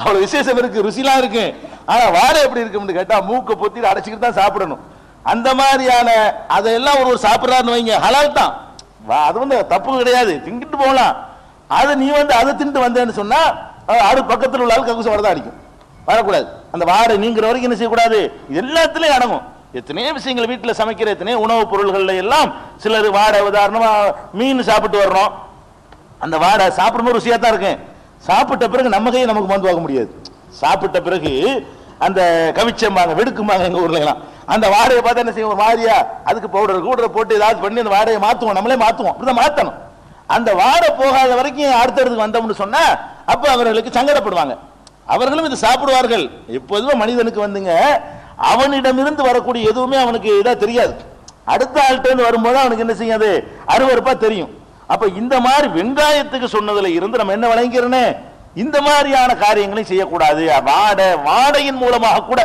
அவ்வளவு விசேஷம் இருக்கு, ருசிலாம் இருக்கு. ஆனா வாடை எப்படி இருக்குன்னு கேட்டா மூக்க பொத்தி அடைச்சிக்கிட்டு தான் சாப்பிடணும். அந்த மாதிரியான அதெல்லாம் ஒரு சாப்பிடறாருன்னு வைங்க, ஹலால் தான், அது தப்பு கிடையாது, திங்கிட்டு போகலாம். அது நீ அதை தின்ட்டு வந்தேன்னு சொன்னா அது பக்கத்தில் உள்ள ஆள் கக்கூசு வாடை அடிக்கும், வரக்கூடாது. அந்த வாடை நீங்கிற வரைக்கும் என்ன செய்யக்கூடாது, எல்லாத்துலயும் அடங்கும். எத்தனையோ விஷயங்கள் வீட்டில் சமைக்கிற எத்தனையோ உணவுப் பொருள்கள் எல்லாம் சிலர் வாடை, உதாரணமா மீன் சாப்பிட்டு வர்றோம், அந்த வாடை சாப்பிடும்போது ருசியா தான் இருக்கு, சாப்பிட்ட பிறகு நம்ம கையை நமக்கு மந்து வாங்க முடியாது. சாப்பிட்ட பிறகு அந்த கவிச்சம்பாங்க, வெடுக்குமாங்க எங்க ஊர்ல எல்லாம், அந்த வாடையை பார்த்தா என்ன செய்யும், ஒரு மாதிரியா அதுக்கு பவுடர் போட்டு ஏதாவது பண்ணி அந்த வாடையை மாத்துவோம், நம்மளே மாத்துவோம், அப்படிதான் மாத்தணும். அந்த வாடை போகாத வரைக்கும் அடுத்தடுத்து வந்தோம்னு சொன்னா அப்ப அவர்களுக்கு சங்கடப்படுவாங்க, அவர்களும் இது சாப்பிடுவார்கள். எப்போதுமே மனிதனுக்கு அவனிடமிருந்து வரக்கூடிய எதுவுமே அவனுக்கு இதா தெரியாது. அடுத்த ஆள்கிட்ட இருந்து வரும்போது அவனுக்கு என்ன செய்யாது, அருவருப்பா தெரியும். அப்ப இந்த மாதிரி வெங்காயத்துக்கு சொன்னதுல இருந்து நம்ம என்ன விளங்கிறோன்னு, இந்த மாதிரியான காரியங்களை செய்யக்கூடாது. வாடையின் மூலமாக கூட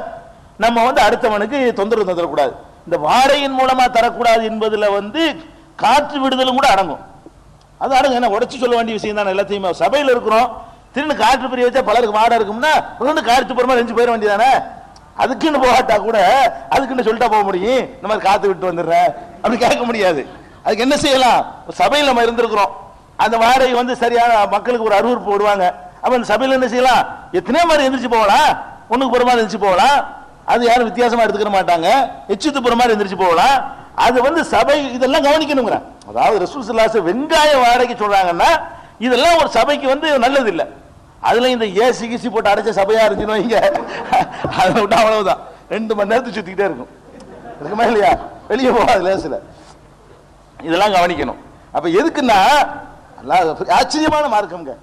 நம்ம அடுத்தவனுக்கு தொந்தரவு தரக்கூடாது. இந்த வாடையின் மூலமா தரக்கூடாது என்பதுல காற்று விடுதலும் கூட அடங்கும். அது அடங்கும். என்ன உடைச்சு சொல்ல வேண்டிய விஷயம் தான். எல்லாத்தையுமே சபையில் இருக்கிறோம், திடீர்னு காற்று பிரிய வச்சா பலருக்கு வாடை இருக்கும்னா காற்று போறமா ரெஞ்சு போயிட வேண்டியதானே. அதுக்குன்னு போகாட்டா கூட அதுக்குன்னு சொல்லிட்டா போக முடியும். இந்த மாதிரி காத்து விட்டு வந்துடுறேன் அப்படி கேட்க முடியாது. அதுக்கு என்ன செய்யலாம், சபையில் நம்ம இருந்திருக்கிறோம், அந்த வாடகை சரியான மக்களுக்கு ஒரு அருவருப்பு போடுவாங்க. அப்ப அந்த சபையில் என்ன செய்யலாம், எத்தனையோ மாதிரி எந்திரிச்சு போகலாம், ஒண்ணுக்கு போற மாதிரி எந்திரிச்சு போகலாம். அது யாரும் வித்தியாசமா எடுத்துக்க மாட்டாங்க. எச்சித்து போற மாதிரி எந்திரிச்சு போகலாம். அது சபை இதெல்லாம் கவனிக்கணுங்கிற. அதாவது ரசூல் ஸல்லல்லாஹு அலைஹி வஸல்லம் வெங்காய வாடகை சொல்றாங்கன்னா இதெல்லாம் ஒரு சபைக்கு நல்லது இல்லை. அதுல இந்த ஏசி கிசி போட்டு அடைச்ச சபையா இருந்துச்சுன்னு வைங்க, அதை விட்டு அவ்வளவுதான் 2 மணி நேரத்துக்கு சுத்திக்கிட்டே இருக்கும். இருக்குமா இல்லையா, வெளியே போகாது லேசில. இதெல்லாம் கவனிக்கணும். அப்ப எதுக்குன்னா ஆச்சரியமான மார்க்கம்ங்க.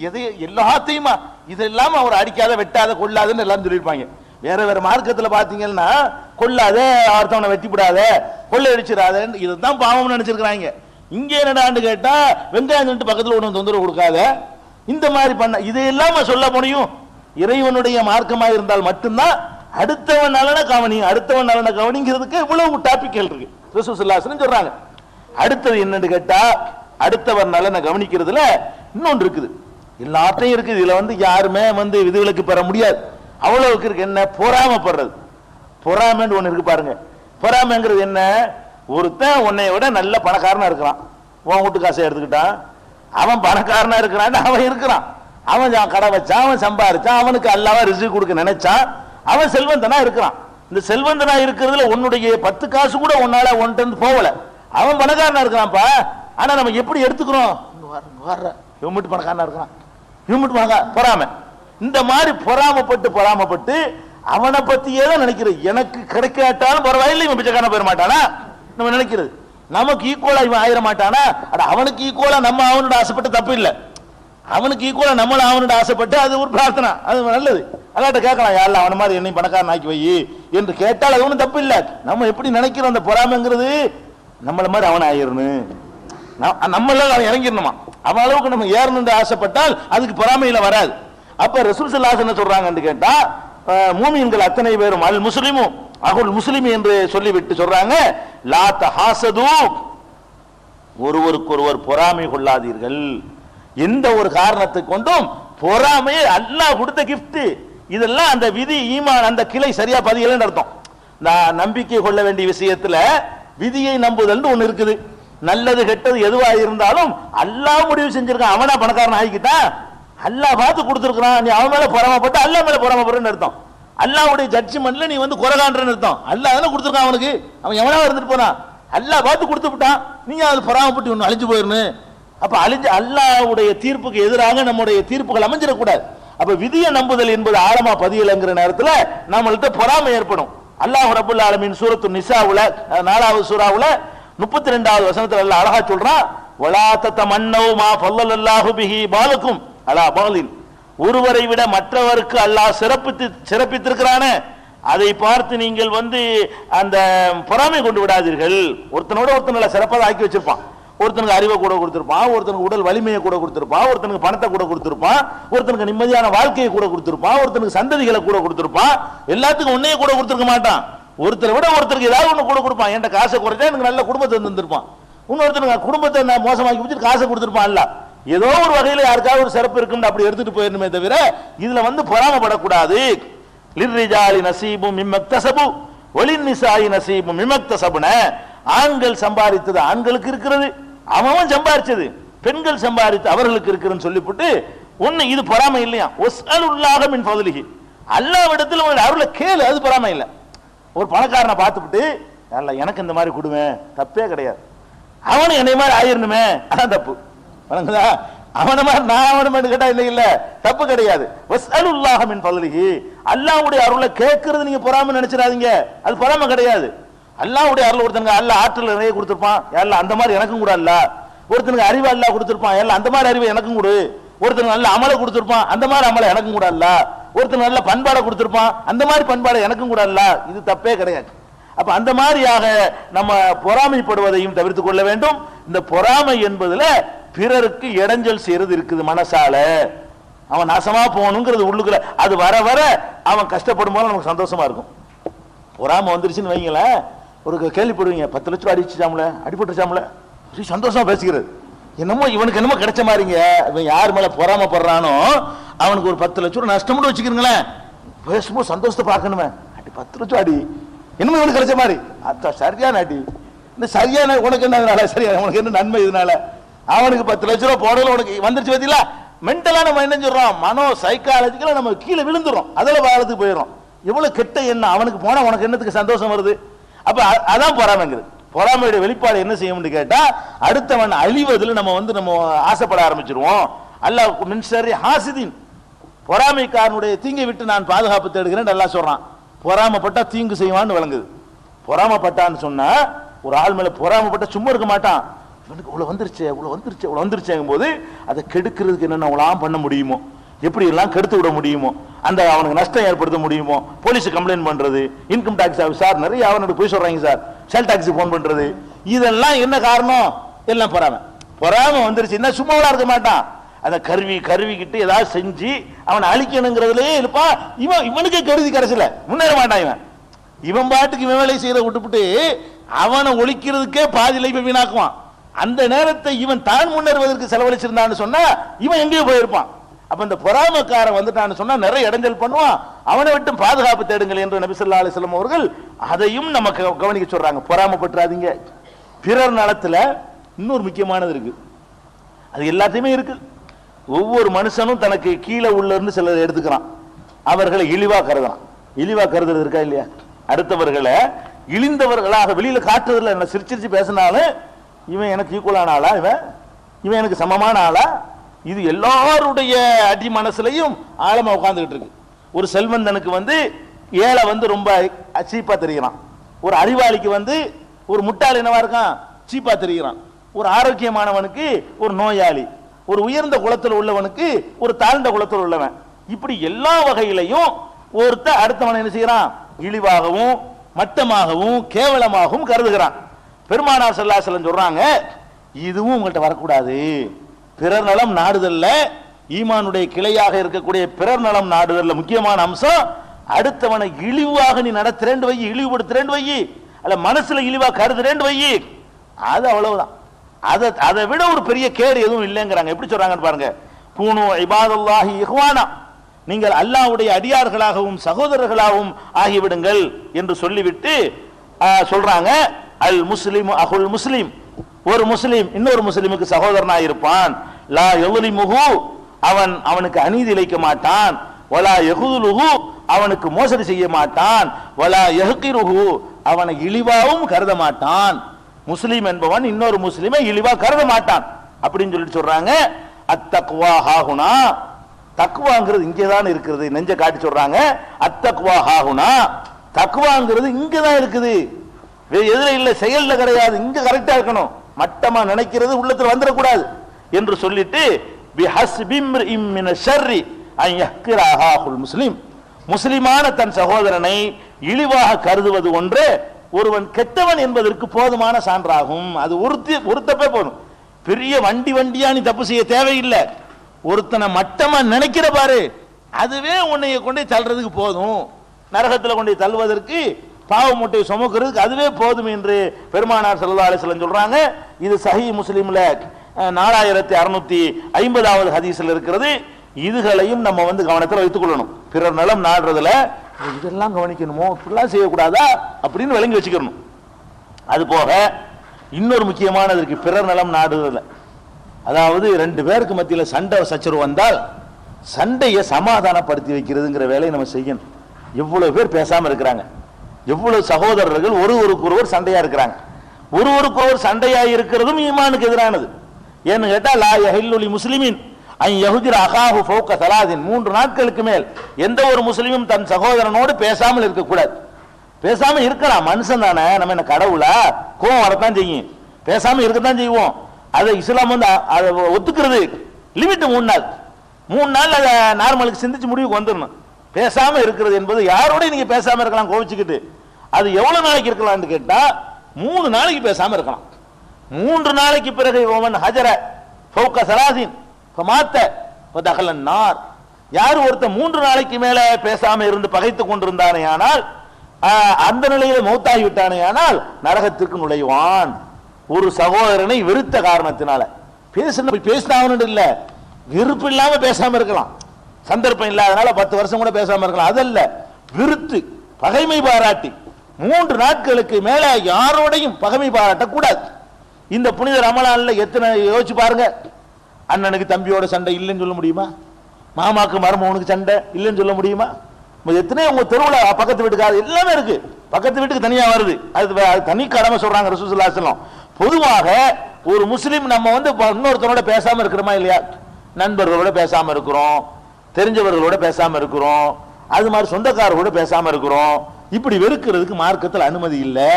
எதை எல்லாத்தையுமா இதெல்லாம் அவர் அடிக்காத வெட்டாத கொள்ளாதுன்னு எல்லாரும் சொல்லியிருப்பாங்க. வேற வேற மார்க்கத்துல பாத்தீங்கன்னா கொள்ளாத, ஒருத்தவனை வெட்டி விடாத, கொள்ளையடிச்சிடாத, இதுதான் பாவம்னு நினைச்சிருக்கிறாங்க. இங்க என்னடான்னு கேட்டா வெங்காயம் பக்கத்துல ஒண்ணு தொந்தரவு கொடுக்காத, இந்த மாதிரி பண்ண இதையெல்லாம் சொல்ல முடியும். இறைவனுடைய மார்க்கமா இருந்தால் மட்டும்தான் அடுத்தவன் நலனை கவனி, அடுத்தவன் நலனை கவனிங்கிறதுக்கு இவ்வளவு டாபிக்கள் இருக்கு. ரசூல் ஸல்லல்லாஹு அலைஹி வஸல்லம் சொல்றாங்க. அடுத்தது என்னன்னு கேட்டா அடுத்தவர் நலனை கவனிக்கிறதுல இன்னொன்று இருக்குது. எல்லாத்தையும் இருக்குது. இதுல யாருமே விதிவிலக்கு பெற முடியாது. அவ்வளவுக்கு இருக்கு. என்ன, பொறாமப்படுறது. பொறாமைன்னு ஒண்ணு இருக்கு பாருங்க. பொறாமைங்கிறது என்ன, ஒருத்தன் உன்னை விட நல்ல பணக்காரனா இருக்கிறான், உன் வீட்டு காசை எடுத்துக்கிட்டான், அவன் பணக்காரனா இருக்கிறான், அவன் இருக்கிறான், அவன் கடை வச்சான், அவன் சம்பாரிச்சான், அவனுக்கு அல்லாஹ் ரிஸ்க் கொடுக்க நினைச்சான், அவன் செல்வந்தனா இருக்கிறான். இந்த செல்வந்தனா இருக்கிறதுல உன்னுடைய 10 காசு கூட உன்னால ஒன்ட்டு போகல, அவன் பணக்காரனா இருக்கிறான்ப்பா. ஆனா நம்ம எப்படி எடுத்துக்கிறோம், இவன் மட்டும் பணக்காரனா இருக்கிறான், இவன் மட்டும் பணக்கார, பொறாமை. இந்த மாதிரி பொறாமப்பட்டு அவனை பத்தியே தான் நினைக்கிறது. எனக்கு கிடைக்காட்டாலும் பரவாயில்லை, இவன் பிச்சைக்காரனா போயிட மாட்டானா நம்ம நினைக்கிறது. நமக்கு ஈக்குவலா இவன் ஆயிட மாட்டானா, அவனுக்கு ஈக்குவலா நம்ம அவனோட ஆசைப்பட்டு தப்பு இல்லை, அவனுக்கு ஈக்குவலா நம்மள அவனோட ஆசைப்பட்டு அது ஒரு பிரார்த்தனை, அது நல்லது. அல்லாட்ட கேட்கலாம், யாரில் அவன மாதிரி என்னை பணக்காரன் ஆக்கி வை என்று கேட்டால் அது ஒன்றும் தப்பு இல்லை. நம்ம எப்படி நினைக்கிறோம், அந்த பொறாமைங்கிறது நம்மள மாதிரி அவன் ஆயிரணும், நம்மள அவன் இறங்கிடணுமா, அவன் அளவுக்கு நம்ம ஏறணும்னு ஆசைப்பட்டால் அதுக்கு பொறாமையில வராது. அப்ப ரசூல் ஸல்லல்லாஹு அலைஹி வஸல்லம் என்ன சொல்றாங்கன்னு கேட்டா, மூமின்கள் அத்தனை பேரும் அல் முஸ்லிமும் அகுல் முஸ்லிம் என்று சொல்லிவிட்டு சொல்றாங்க, லா தஹாசது, ஒருவருக்கொருவர் பொறாமை கொள்ளாதீர்கள். எந்த ஒரு காரணத்தை கொண்டும் பொறாமை அல்லாஹ் கொடுத்த கிஃப்ட். இதெல்லாம் அந்த விதி ஈமான் அந்த கிளை சரியா பதியலன்னு அர்த்தம். நான் நம்பிக்கை கொள்ள வேண்டிய விஷயத்துல விதியை நம்புதல் ஒண்ணு இருக்குது. நல்லது கெட்டது எதுவா இருந்தாலும் அல்லாஹ் முடிவு செஞ்சிருக்கான். அவனா பணக்காரன் ஆகிக்கிட்டான், அல்லாஹ் பார்த்து கொடுத்துருக்கான், நீ அவன் மேல பொறாமப்பட்டு அல்லாஹ் மேல பொறாமப்படுறன்னு அர்த்தம். அல்லாஹ்வுடைய ஜட்ஜ்மென்ட்ல நீ குறைகான்றன்னு அர்த்தம். அல்லாஹ் தானே கொடுத்துருக்கான் அவனுக்கு, அவன் எவனா இருந்துட்டு போனான், அல்லாஹ் பார்த்து கொடுத்து விட்டான், நீங்க அது பொறாமப்பட்டு ஒன்று அழிஞ்சு போயிடணும். அப்ப அழிஞ்சு அல்லாஹ்வுடைய தீர்ப்புக்கு எதிராக நம்முடைய தீர்ப்புகள் அமைஞ்சிடக்கூடாது. அப்ப விதியை நம்புதல் என்பது ஆழமா பதியலைங்கிற நேரத்துல நம்மள்கிட்ட பொறாமை ஏற்படும். அல்லாஹ் ரப்பல் ஆலமீன் சூரத்து நிசாவுல 4வது சூராவுல 32வது வசனத்துல அல்லாஹ் அழகா சொல்றான், வலா ததமன்னௌ மா ஃபல்லல்லாஹு பிஹி பாலக்கும் அலா பாலின், ஒருவரை விட மற்றவருக்கு அல்லாஹ் சிறப்பித்திருக்கிறானே அதை பார்த்து நீங்கள் அந்த பொறாமை கொண்டு விடாதீர்கள். ஒருத்தனோட ஒருத்தனை சிறப்பாக ஆக்கி வச்சிருப்பான். ஒருத்தனுக்கு அறிவை கூட கொடுத்திருப்பான், ஒருத்தனுக்கு உடல் வலிமையை கூட கொடுத்திருப்பான், ஒருத்தனுக்கு பணத்தை கூட கொடுத்திருப்பான், ஒருத்தனுக்கு நிம்மதியான வாழ்க்கையை கூட கொடுத்திருப்பான், ஒருத்தனுக்கு சந்ததிகளை கூட கொடுத்திருப்பான். எல்லாத்துக்கும் உன்னையே கூட கொடுத்திருக்க மாட்டான். ஒருத்தரை விட ஒருத்தருக்கு ஏதாவது ஒண்ணு கூட கொடுப்பான். என்கிட்ட காசை குறைச்சா எனக்கு நல்ல குடும்பத்தை தந்திருப்பான். இன்னொருத்தனுக்கு குடும்பத்தை மோசமாக்கி வச்சுட்டு காசை கொடுத்திருப்பான். இல்ல ஏதோ ஒரு வகையில யாருக்காவது ஒரு சிறப்பு இருக்குன்னு அப்படி எடுத்துட்டு போயிடணுமே தவிர இதுல பொறாமப்படக்கூடாது. லிர்ரிஜாலி நஸீபும் மிம்மக்தஸபு வலின்னிசாஇ நஸீபும் மிம்மக்தஸபுன, ஆண்கள் சம்பாதித்தது ஆண்களுக்கு இருக்கிறது, அவன் சம்பாதிச்சது பெண்கள் சம்பாதித்து அவர்களுக்கு இருக்குன்னு சொல்லிவிட்டு ஒண்ணு இது பொறாமை இல்லையா. வஸ்அலுல்லாஹ மின் ஃபضலிஹி, அல்லாஹ்விடத்தில் உங்களுடைய அருளை கேளு, அது பொறாமை இல்லை. ஒரு பணக்காரனை பார்த்துவிட்டு அல்ல எனக்கு இந்த மாதிரி கொடுவேன், தப்பே கிடையாது. அவனு என்னை மாதிரி ஆயிரணுமே, அதான் தப்பு. வணங்குதா, அவன மாதிரி நான் அவன மாதிரி கேட்டா இல்லை இல்ல, தப்பு கிடையாது. வஸ்அலுல்லாஹ மின் ஃபضலிஹி, அல்லாஹ்வுடைய அருளை கேட்கறது நீங்க பொறாமை நினைச்சிடாதீங்க, அது பொறாமை கிடையாது. அல்லாஹ்வுடைய அருள் ஒருத்தனுக்கு அல்லாஹ் ஆற்றல் நிறைய கொடுத்திருப்பான், எல்லாம் அந்த மாதிரி எனக்கும் கூட அல்ல. ஒருத்தனுக்கு அறிவு அல்லாஹ் கொடுத்திருப்பான், எல்லாம் அந்த மாதிரி அறிவை எனக்கும் கொடு. ஒருத்தனுக்கு நல்ல அமலை கொடுத்திருப்பான், அந்த மாதிரி அமலை எனக்கும் கூட அல்ல. ஒருத்தர் நல்ல பண்பாடை கொடுத்திருப்பான், அந்த மாதிரி பண்பாடை எனக்கும் கூட இல்ல, இது தப்பே கிடையாது. அப்ப அந்த மாதிரியாக நம்ம பொறாமைப்படுவதையும் தவிர்த்துக் கொள்ள வேண்டும். இந்த பொறாமை என்பதுல பிறருக்கு இடைஞ்சல் செய்யறது இருக்குது மனசால, அவன் நாசமா போகணுங்கிறது உள்ளுக்குள்ள, அது வர வர அவன் கஷ்டப்படும் போது நமக்கு சந்தோஷமா இருக்கும். பொறாமை வந்துருச்சுன்னு வைங்களேன், ஒரு கேள்விப்படுவீங்க, 10 லட்சம் அடிச்சுச்சாமல, அடிபட்டுச்சாமல, சந்தோஷமா பேசிக்கிறது, என்னமோ இவனுக்கு என்னமோ கிடைச்ச மாதிரிங்க. இவன் யார் மேல பொறாமைப்படுறானோ அவனுக்கு ஒரு 10 லட்சம் நஷ்டம்னு வச்சுக்கிறீங்களேன், பேசும்போது சந்தோஷத்தை பார்க்கணுமே, அடி 10 லட்சம் அடி, என்னமோ இவனுக்கு கிடைச்ச மாதிரி, அத்தா சரியான அடி, இந்த சரியான உனக்கு என்ன சரியா, உனக்கு என்ன நன்மை இதனால, அவனுக்கு 10 லட்சம் ரூபாய் போடல உனக்கு வந்துருச்சு பார்த்தீங்களா. மென்டலா நம்ம என்ன சொல்றோம், மனோ சைக்காலஜிக்கலா நம்ம கீழே விழுந்துரும், அதில் வாழத்துக்கு போயிடும். எவ்வளவு கெட்ட எண்ணம் அவனுக்கு போனா உனக்கு என்னத்துக்கு சந்தோஷம் வருது. அப்ப அதான் பொறாமைங்கிறது. பொறாமையுடைய வெளிப்பாடு என்ன செய்யும்னு கேட்டா, அடுத்தவன் அழிவதில் நம்ம ஆசைப்பட ஆரம்பிச்சிருவோம். அல்லாஹ் மின் ஷர்ரி ஹாசிதீன், பொறாமைக்காரனுடைய தீங்கை விட்டு நான் பாதுகாப்பு தேடுகிறேன் அல்லாஹ் சொல்றான். பொறாமைப்பட்டா தீங்கு செய்வான்னு விளங்குது. பொறாமைப்பட்டான்னு சொன்னா ஒரு ஆள் மேல பொறாமைப்பட்ட சும்மா இருக்க மாட்டான், இவனுக்கு இவ்வளவு வந்துருச்சேங்கும் போது அதை கெடுக்கிறதுக்கு என்னென்ன அவ்வளவு பண்ண முடியுமோ, எப்படி எல்லாம் கெடுத்து விட முடியுமோ, அந்த அவனுக்கு நஷ்டம் ஏற்படுத்த முடியுமோ, போலீஸ் கம்ப்ளைண்ட் பண்றது, இன்கம் டாக்ஸ் ஆஃபீஸர் நிறைய அவனுக்கு போய் சொல்றாங்க சார், செல் டாக்ஸி போன் பண்றது, இதெல்லாம் என்ன காரணம், எல்லாம் பொறாமை வந்துருச்சு. என்ன சும்மாவா இருக்க மாட்டான், அதை கருவிக்கிட்டு ஏதாவது செஞ்சு அவனை அழிக்கணுங்கிறதுலயே இருப்பான். இவனுக்கு கருதி கடைசியில முன்னேற மாட்டான். இவன் பாட்டுக்கு இவன் வேலை செய்யற விட்டுப்புட்டு அவனை ஒழிக்கிறதுக்கே பாதி லைஃபை வீணாக்குவான். அந்த நேரத்தை இவன் தான் முன்னேறுவதற்கு செலவழிச்சிருந்தான்னு சொன்னா இவன் எங்கேயோ போயிருப்பான். அப்ப இந்த பொறாமைக்காரன் வந்துட்டான்னு சொன்னா நிறைய இடைஞ்சல் பண்ணுவான். அவனை விட்டு பாதுகாப்பு தேடுங்கள் என்று நபி ஸல்லல்லாஹு அலைஹி வஸல்லம் அவர்கள் அதையும் நமக்கு கவனிக்க சொல்றாங்க. பொறாமைப்பட்டுறாதீங்க. பிறர் நலத்துல இன்னொரு முக்கியமானது இருக்கு, அது எல்லாத்தையுமே இருக்கு. ஒவ்வொரு மனுஷனும் தனக்கு கீழே உள்ள இருந்து சிலர் எடுத்துக்கிறான், அவர்களை இழிவா கருதுறான். இழிவா கருதுறது இருக்கா இல்லையா? அடுத்தவர்களை இழிந்தவர்களாக வெளியில காட்டுறதுல என்ன சிரிச்சிருச்சு பேசினாலும் இவன் எனக்கு ஈக்குவலான ஆளா, இவன் எனக்கு சமமான ஆளா, இது எல்லாருடைய அடி மனசுலையும் ஆழமா உட்கார்ந்துகிட்டு இருக்கு. ஒரு செல்வந்தனுக்கு ஏழை ரொம்ப சீப்பா தெரிகிறான், ஒரு அறிவாளிக்கு ஒரு முட்டாள் என்னவா இருக்கான், சீப்பா தெரிகிறான். ஒரு ஆரோக்கியமானவனுக்கு ஒரு நோயாளி, ஒரு உயர்ந்த குலத்தில் உள்ளவனுக்கு ஒரு தாழ்ந்த குலத்தில் உள்ளவன், இப்படி எல்லா வகையிலையும் ஒருத்த அடுத்தவன் என்ன செய்யறான், இழிவாகவும் மட்டமாகவும் கேவலமாகவும் கருதுகிறான். பெருமானார் ஸல்லல்லாஹு அலைஹி வஸல்லம் சொல்றாங்க, இதுவும் உங்கள்கிட்ட வரக்கூடாது. பிறர் நலம் நாடுதல்ல, ஈமானுடைய கிளையாக இருக்கக்கூடிய பிறர் நலம் நாடுதல்ல முக்கியமான அம்சம், அடுத்தவனை இழிவாக நீ நடத்துறேன்னு வை, இழிவுபடுத்துறேன்னு வை, அல்ல மனசுல இழிவா கருதுறேன்னு வை, அது அவ்வளவுதான். அதை விட ஒரு பெரிய கேடு எதுவும் இல்லைங்கிறாங்க. எப்படி சொல்றாங்கன்னு பாருங்க, கூனு இபாதல்லாஹி இஹ்வானா, நீங்கள் அல்லாஹ்வுடைய அடியார்களாகவும் சகோதரர்களாகவும் ஆகிவிடுங்கள் என்று சொல்லிவிட்டு சொல்றாங்க, அல் முஸ்லிம் அஹுல் முஸ்லிம், ஒரு முஸ்லிம் இன்னொரு முஸ்லிமுக்கு சகோதரனா இருப்பான், லா யظلمஹு, அவனுக்கு அநீதி இழைக்க மாட்டான், வலா யஹுதுலுஹு, அவனுக்கு மோசடி செய்ய மாட்டான், வலா யஹ்கிருஹு, அவனை இழிவாகவும் கருத மாட்டான். முஸ்லிம் என்பவன் இன்னொரு முஸ்லிமை இழிவா கருத மாட்டான் அப்படின்னு சொல்லிட்டு சொல்றாங்க. அத்தக்வா ஹாகுனா, தக்வாங்கிறது இங்கேதான் இருக்கிறது, நெஞ்ச காட்டி சொல்றாங்க. அத்தக்வா ஹாகுனா, தக்வாங்கிறது இங்கதான் இருக்குது, எதுல இல்ல, செயல்ல கிடையாது, இங்க கரெக்டா இருக்கணும், மட்டமா நினைக்கிறது உள்ளத்துல வந்துடக்கூடாது என்று சொல்லிட்டு முஸ்லிம், முஸ்லிமான தன் சகோதரனை இழிவாக கருதுவது ஒன்று ஒருவன் கெட்டவன் என்பதற்கு போதுமான சான்றாகும். அது ஒருத்தப்பே போதும். பெரிய வண்டியா நீ தப்பு செய்ய தேவையில்லை, ஒருத்தனை மட்டமா நினைக்கிற பாரு, அதுவே உன்னைய கொண்டு தள்ளுறதுக்கு போதும், நரகத்தில் கொண்டு தள்ளுவதற்கு பாவ மூட்டை சுமக்கிறதுக்கு அதுவே போதும் என்று பெருமானார் ஸல்லல்லாஹு அலைஹி வஸல்லம் சொல்றாங்க. இது சஹீஹ் முஸ்லிம்ல 4650வது ஹதீஸ்ல இருக்கிறது. இதுகளையும் நம்ம கவனத்தில் வைத்துக் கொள்ளணும். பிறர் நலம் நாடுறதுல இதெல்லாம் கவனிக்கணுமோ, இப்படிலாம் செய்யக்கூடாதா அப்படின்னு விளங்கி வச்சுக்கணும். அது போக இன்னொரு முக்கியமானது இருக்கு பிறர் நலம் நாடுறதுல. அதாவது 2 பேருக்கு மத்தியில் சண்டை சச்சரவு வந்தால் சண்டையை சமாதானப்படுத்தி வைக்கிறதுங்கிற வேலையை நம்ம செய்யணும். எவ்வளவு பேர் பேசாம இருக்கிறாங்க, எவ்வளவு சகோதரர்கள் ஒருவருக்கொருவர் சண்டையா இருக்கிறாங்க. ஒருவருக்கொருவர் சண்டையா இருக்கிறதும் ஈமானுக்கு எதிரானது. ஏன்னு கேட்டா, லா யஹில்லு லி முஸ்லிமின் அன் யஹ்ஜிர அகாஹு ஃபௌக ஸலாதின், 3 நாட்களுக்கு மேல் எந்த ஒரு முஸ்லிமும் தன் சகோதரனோடு பேசாமல் இருக்கக்கூடாது. பேசாம இருக்கலாம், மனுஷன் தானே, நம்ம என்ன கடவுளா, கோவம் வரத்தான் செய்யும், பேசாம இருக்கத்தான் செய்வோம். அதை இஸ்லாம் அதை ஒத்துக்கிறது. லிமிட் 3 நாள் அதை நார்மலுக்கு சிந்திச்சு முடிவுக்கு வந்துடணும். பேசாம இருக்கிறது என்பது யாரோட நீங்க பேசாம இருக்கலாம் கோவிச்சுக்கிட்டு, அது எவ்வளவு நாளைக்கு இருக்கலாம்னு கேட்டா 3 நாளைக்கு பேசாம இருக்கலாம். 3 நாளைக்கு பிறகு ஓமன் ஹஜர ஃபௌக சலாசின் ஃபமாத்த ஃபதகலன் நார், யார் ஒருத்த 3 நாளைக்கு மேல பேசாம இருந்து பகைத்து கொண்டிருந்தானே ஆனால், அந்த நிலையில மௌத்தாகி விட்டானே ஆனால் நரகத்திற்கு நுழைவான். ஒரு சகோதரனை வெறுத்த காரணத்தினால பேசினாவன்னு இல்ல, விருப்பம் இல்லாம பேசாம இருக்கலாம், சந்தர்ப்பம் இல்லாதனால 10 வருஷம் கூட பேசாம இருக்கலாம். அதல்ல, விருத்து பகைமை பாராட்டி 3 நாட்களுக்கு மேல யாரோடையும் பகைமை பாராட்டக்கூடாது. இந்த புனித ரமலான்ல எத்தனை யோசிச்சு பாருங்க. அண்ணனுக்கு தம்பியோட சண்டை இல்லைன்னு சொல்ல முடியுமா? மாமாக்கு மருமகனுக்கு சண்டை இல்லைன்னு சொல்ல முடியுமா? எத்தனை உங்க தெருவுல பக்கத்து வீட்டுக்காரர் எல்லாமே இருக்கு, பக்கத்து வீட்டுக்கு தனியா வருது, அது தனி கடமை சொல்றாங்க ரசூலுல்லாஹி ஸல்லல்லாஹு அலைஹி வஸல்லம். பொதுவாக ஒரு முஸ்லீம் நம்ம இன்னொருத்தரோட பேசாம இருக்கிறோமா இல்லையா? நண்பர்களோட பேசாம இருக்கிறோம், தெரிஞ்சவர்களோட பேசாம இருக்கிறோம், அது மாதிரி சொந்தக்காரர்களோட பேசாம இருக்கிறோம். இப்படி வெறுக்கிறதுக்கு மார்க்கத்தில் அனுமதி இல்லை.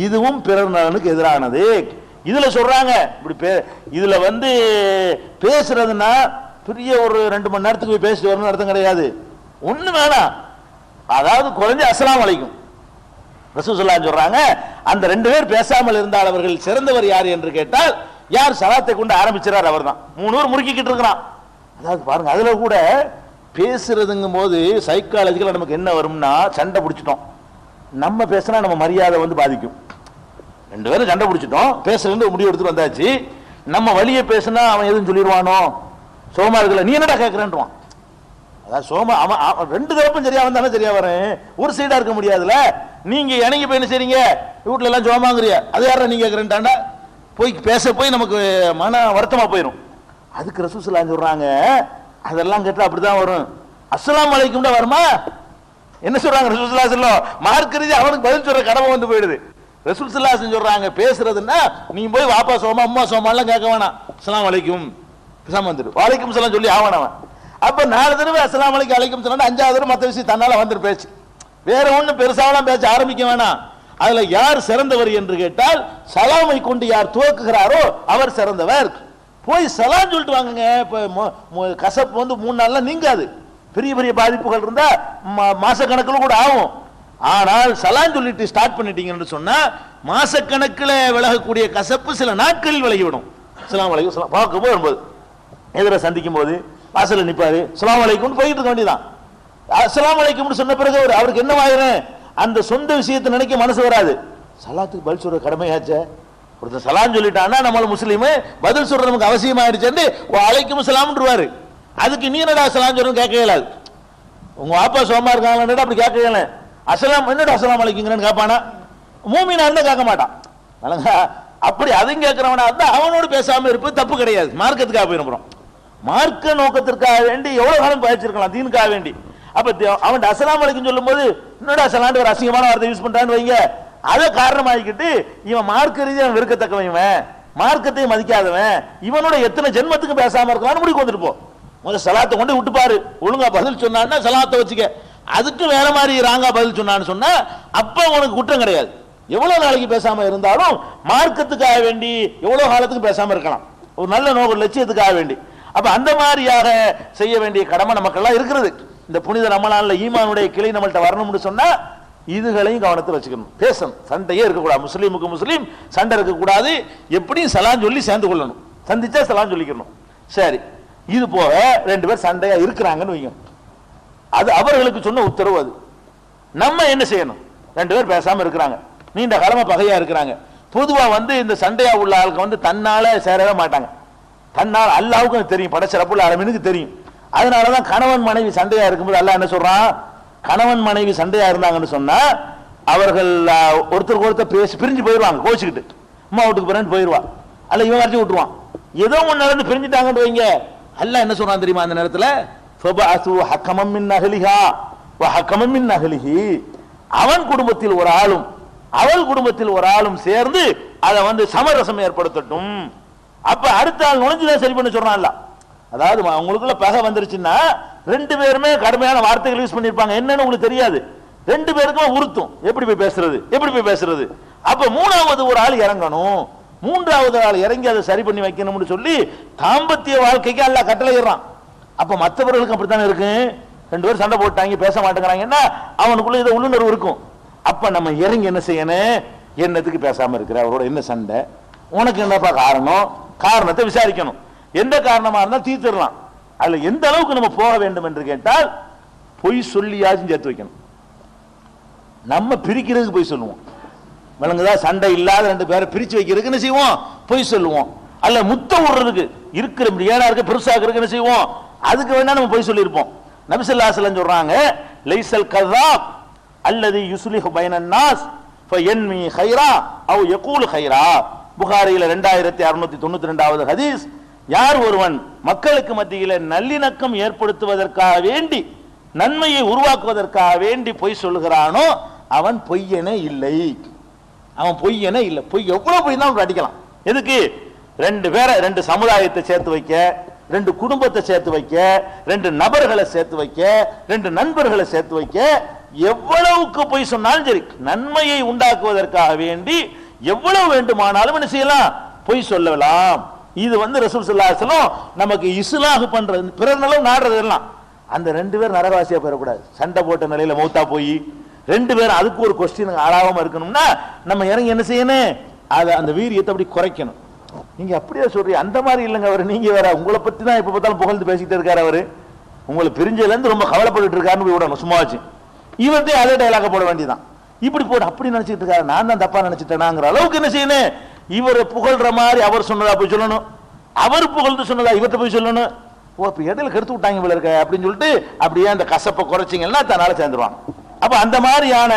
இதுவும் பிறர் நலனுக்கு எதிரானது. இதுல சொல்றாங்க இப்படி இதுல பேசுறதுன்னா பெரிய ஒரு 2 மணி நேரத்துக்கு போய் பேசிட்டு வரணும்னு அர்த்தம் கிடையாது. ஒண்ணு வேணாம், அதாவது குறைஞ்ச அஸ்ஸலாமு அலைக்கும் ரசூலுல்லாஹ் சொல்றாங்க. அந்த 2 பேர் பேசாமல் இருந்தால் அவர்கள் சிறந்தவர் யார் என்று கேட்டால், யார் சலாத்தை கொண்டு ஆரம்பிச்சார் அவர் தான். 3 பேர் முறுக்கிக்கிட்டு இருக்கிறான். அதாவது பாருங்க, அதுல கூட பேசுறதுங்கும் போது சைக்காலஜிக்கலா நமக்கு என்ன வரும்னா, சண்டை பிடிச்சிட்டோம், நம்ம பேசினா நம்ம மரியாதை பாதிக்கும். 2 பேரும் சண்டை பிடிச்சிட்டோம், பேசுறது முடிவு எடுத்துட்டு வந்தாச்சு, நம்ம வழியை பேசினா அவன் எதுவும் சொல்லிடுவானோ, சோமா இருக்கல நீ என்னடா கேட்கிறேன்றான். அதாவது சோமா அவன் 2 தரப்பும் சரியா வந்தானே சரியா வரேன், ஒரு சைடா இருக்க முடியாதுல. நீங்க இணங்கி போய் என்ன செய்றீங்க, வீட்டுல எல்லாம் சோமாங்கிறிய, அது யாரா நீங்க கேட்கிறேன்டாண்டா போய் பேச போய் நமக்கு மன வருத்தமா போயிடும். அதுக்கு ரசூலுல்லாஹ் சொல்றாங்க, அதெல்லாம் கேட்டா அப்படிதான் வரும். அஸ்ஸலாமு அலைக்கும் வருமா? என்ன சொல்றாங்க ரசூலுல்லாஹ் ஸல்லல்லாஹு அலைஹி வஸல்லம், மார்க்க ரீதியா அவனுக்கு பதில் சொல்ற கடமை போயிடுது. ரசூலுல்லாஹ் ஸல்லல்லாஹு அலைஹி சொல்றாங்க, பேசுறதுன்னா நீ போய் வாப்பா சோமா அம்மா சோமாலாம் கேட்க வேணாம், அஸ்ஸலாமு அலைக்கும் பேசாம வந்துரு, வலைக்கும் சலாம் சொல்லி ஆவணவன். அப்ப 4 தடவை அஸ்ஸலாமு அலைக்கும் அலைக்கும் சலாம், 5வது தடவை மற்ற விஷயம் தன்னால வந்துரு பேச்சு, வேற ஒண்ணும் பெருசாவெல்லாம் பேச ஆரம்பிக்க வேணாம். அதுல யார் சிறந்தவர் என்று கேட்டால், சலாமை கொண்டு யார் துவக்குகிறாரோ அவர் சிறந்தவர். போய் சலாம் சொல்லிட்டு வாங்குங்க. இப்ப கசப்பு 3 நாள்ல நீங்காது, பெரிய பெரிய பாதிப்புகள் இருந்தா மாசக்கணக்கில் கூட ஆகும். ஆனால் சலாம் சொல்லிட்டு ஸ்டார்ட் பண்ணிட்டீங்கன்னு சொன்னா மாசக்கணக்கில் விலகக்கூடிய கசப்பு சில நாட்களில் விலகிவிடும். அஸ்ஸலாமு அலைக்கும் பார்க்கும்போது வரும்போது எதிர சந்திக்கும் போது வாசல்ல நிப்பாரு, அஸ்ஸலாமு அலைக்கும் போயிட்டு இருக்க வேண்டியதான். அஸ்ஸலாமு அலைக்கும் சொன்ன பிறகு அவருக்கு என்ன ஆயிரும், அந்த சொந்த விஷயத்தை நினைக்க மனசு வராது. சலாத்துக்கு பதில் சொல்ற கடமையாச்சே, ஒருத்தர் சலாம் சொல்லிட்டான்னா நம்மள முஸ்லீம் பதில் சொல்ற நமக்கு அவசியம் ஆயிடுச்சு, அலைக்கும் சலாம்ன்றுவாரு. அதுக்கு நீ என்னடா சலாம் சொல்றன்னு கேட்க இயலாது. உங்க வாப்பா சோமா இருக்காங்க அப்படி கேட்க இயல, அஸ்ஸலாம் என்னடா அஸ்ஸலாமு அலைக்கும்ங்கன்னு கேட்பானா? மூமினா இருந்தா கேட்க மாட்டான். அப்படி அதையும் கேட்கிறவனா இருந்தா அவனோடு பேசாம இருப்பது தப்பு கிடையாது, மார்க்கத்துக்காக போயிடும். மார்க்க நோக்கத்திற்காக வேண்டி எவ்வளவு காலம் பயிற்சிருக்கலாம் தீனுக்காக வேண்டி. அப்ப அவன் அஸ்ஸலாமு அலைக்கும் சொல்லும் போது என்னடா சலாண்டு ஒரு அசிங்கமான வார்த்தை யூஸ் பண்றான்னு வைங்க, அதை காரணமாக்கிட்டு இவன் மார்க்க ரீதியாக வெறுக்கத்தக்கவன், இவன் மார்க்கத்தை மதிக்காதவன், இவனோட எத்தனை ஜென்மத்துக்கு பேசாம இருக்கலாம்னு முடிவு வந்துட்டு போ. முதல்ல சலாத்தை கொண்டு விட்டு பாரு, ஒழுங்கா பதில் சொன்னான்னா சலாத்தை வச்சுக்க. அதுக்கு வேற மாதிரி ராங்கா பதில் சொன்னான்னு சொன்னா அப்ப உனக்கு குற்றம் கிடையாது. எவ்வளவு நாளைக்கு பேசாம இருந்தாலும் மார்க்கத்துக்காக வேண்டி எவ்வளவு காலத்துக்கு பேசாம இருக்கலாம், ஒரு நல்ல நோக்க லட்சியத்துக்காக வேண்டி. அப்ப அந்த மாதிரியாக செய்ய வேண்டிய கடமை நமக்கெல்லாம் இருக்கிறது. இந்த புனித ரமலான்ல ஈமானுடைய கிளை நம்மள்ட்ட வரணும்னு சொன்னா இதுகளையும் கவனத்தில் வச்சுக்கணும். பேசணும், சண்டையே இருக்கக்கூடாது, முஸ்லீமுக்கு முஸ்லீம் சண்டை இருக்கக்கூடாது. எப்படியும் சலாம் சொல்லி சேர்ந்து கொள்ளணும், சந்திச்சா சலாம் சொல்லிக்கணும். சரி, இது போக 2 பேர் சண்டையா இருக்கிறாங்கன்னு வைங்க, அது அவர்களுக்கு சொன்ன உத்தரவு. அது நம்ம என்ன செய்யணும், 2 பேர் பேசாம இருக்கிறாங்க, நீண்ட காலமா பகையா இருக்கிறாங்க. பொதுவா இந்த சண்டையா உள்ள ஆளுக்கு தன்னால சேரவே மாட்டாங்க. தன்னால் அல்லாஹ்வுக்கு தெரியும், படைச்ச ரப்புல் ஆலமீனுக்கு தெரியும். அதனாலதான் கணவன் மனைவி சண்டையா இருக்கும்போது அல்லாஹ் என்ன சொல்றான், கணவன் மனைவி சண்டையா இருந்தாங்கன்னு சொன்னா அவர்கள் ஒருத்தருக்கு ஒருத்தர் பேசி பிரிஞ்சு போயிடுவாங்க, கோச்சுக்கிட்டு அம்மா வீட்டுக்கு போறேன்னு போயிடுவா, அல்ல இவன் அடிச்சு விட்டுருவான். ஏதோ ஒன்னு நடந்து பிரிஞ்சுட்டாங்கன்னு வைங்க, அல்லாஹ் என்ன சொல்றான் தெரியுமா அந்த நேரத்துல, அவன் குடும்பத்தில் ஒரு ஆளும் அவள் குடும்பத்தில் ஒரு ஆளும் சேர்ந்து அதை சமரசம் ஏற்படுத்தட்டும். அப்ப அடுத்த ஆள் நுழைஞ்சுதான் சரி பண்ண சொல்றான். அதாவது உங்களுக்குள்ள பகை வந்துருச்சுன்னா 2 பேருமே கடுமையான வார்த்தைகள் யூஸ் பண்ணிருப்பாங்க, என்னன்னு உங்களுக்கு தெரியாது. 2 பேருக்கும் உறுத்தும், எப்படி போய் பேசுறது. அப்ப 3வது ஒரு ஆள் இறங்கணும், 3வது ஆள் இறங்கி அதை சரி பண்ணி வைக்கணும்னு சொல்லி தாம்பத்திய வாழ்க்கைக்கு அல்லாஹ் கட்டளையிடுறான். அப்ப மற்றவர்களுக்கு அப்படித்தானே இருக்கு, ரெண்டு பேரும் சண்டை போட்டாங்க, பேச மாட்டேங்கிறாங்கன்னா அவனுக்குள்ள இதை உள்ளுணர்வு இருக்கும். அப்ப நம்ம இறங்கி என்ன செய்யணும், என்னத்துக்கு பேசாம இருக்கிற, அவரோட என்ன சண்டை, உனக்கு என்னப்பா காரணம், காரணத்தை விசாரிக்கணும். எந்த காரணமா இருந்தாலும் தீர்த்திடலாம். அதுல எந்த அளவுக்கு நம்ம போக வேண்டும் என்று கேட்டால் பொய் சொல்லியாச்சும் சேர்த்து வைக்கணும். நம்ம பிரிக்கிறதுக்கு பொய் சொல்லுவோம், விளங்குதா? சண்டை இல்லாத ரெண்டு பேரை பிரிச்சு வைக்கிறதுக்கு என்ன செய்வோம், பொய் சொல்லுவோம். அல்ல முத்தம் விடுறதுக்கு இருக்கிற ஏழா இருக்க பெருசாக இருக்கு என்ன செய்வோம், அதுக்கு வேணா நம்ம பொய் சொல்லியிருப்போம். நபி ஸல்லல்லாஹு அலைஹி வஸல்லம் சொல்றாங்க, லைஸல் கஸாப் அல்லதி யுஸ்லிஹு பைனன் நாஸ் ஃபயன்மி கைரா அவ் யகூல் கைரா. புகாரியில 2692வது ஹதீஸ். யார் ஒருவன் மக்களுக்கு மத்தியில நல்லிணக்கம் ஏற்படுத்துவதற்காக வேண்டி, நன்மையை உருவாக்குவதற்காக வேண்டி பொய் சொல்லுகிறானோ அவன் பொய்யனே இல்லை. அவன் பொய்யனே இல்லை. பொய் எவ்வளவு பொய் தான் அடிக்கலாம். எதுக்கு? ரெண்டு பேரை, ரெண்டு சமுதாயத்தை சேர்த்து வைக்க, ரெண்டு குடும்பத்தை சேர்த்து வைக்க, ரெண்டு நபர்களை சேர்த்து வைக்க, ரெண்டு நண்பர்களை சேர்த்து வைக்க, எவ்வளவுக்கு பொய் சொன்னாலும் சரி, நன்மையை உண்டாக்குவதற்காக வேண்டி எவ்வளவு வேண்டுமானாலும் என்ன செய்யலாம், பொய் சொல்லலாம். இது ரசூல் ஸல்லல்லாஹு அலைஹி வஸல்லம் நமக்கு இஸ்லாஹ் பண்றது, பிறர் நலம் நாடுறது எல்லாம். அந்த ரெண்டு பேர் நரகவாசியா போயிடக்கூடாது. சண்டை போட்ட நிலையில மௌத்தா போய் ரெண்டு பேரும் அதுக்கு ஒரு கொஸ்டின் ஆளாகாம இருக்கணும்னா நம்ம இறங்கி என்ன செய்யணும், அதை அந்த வீரியத்தை அப்படி குறைக்கணும். நீங்க அப்படியே சொல்றீங்க, அந்த மாதிரி இல்லைங்க அவர், நீங்க வேற, உங்களை பத்தி தான் எப்ப பார்த்தாலும் புகழ்ந்து பேசிக்கிட்டு இருக்காரு அவரு, உங்களை பிரிஞ்சதுல இருந்து ரொம்ப கவலைப்பட்டு இருக்காருன்னு போய் விடணும் சும்மா வச்சு. இவர்தே அதே டைலாக போட வேண்டியதான். இப்படி போட அப்படி நினைச்சிட்டு இருக்காரு, நான் தான் தப்பா நினைச்சிட்டேனாங்கிற அளவுக்கு என்ன செய்யணும், இவர் புகழ்ற மாதிரி அவர் சொன்னதா போய் சொல்லணும், அவர் புகழ்ந்து சொன்னதா இவர்கிட்ட போய் சொல்லணும். ஓ இப்ப இடையில கெடுத்து விட்டாங்க இவ்வளவு இருக்க அப்படின்னு சொல்லிட்டு அப்படியே அந்த கசப்பை குறைச்சிங்கன்னா தன்னால சேர்ந்துருவாங்க. அப்ப அந்த மாதிரியான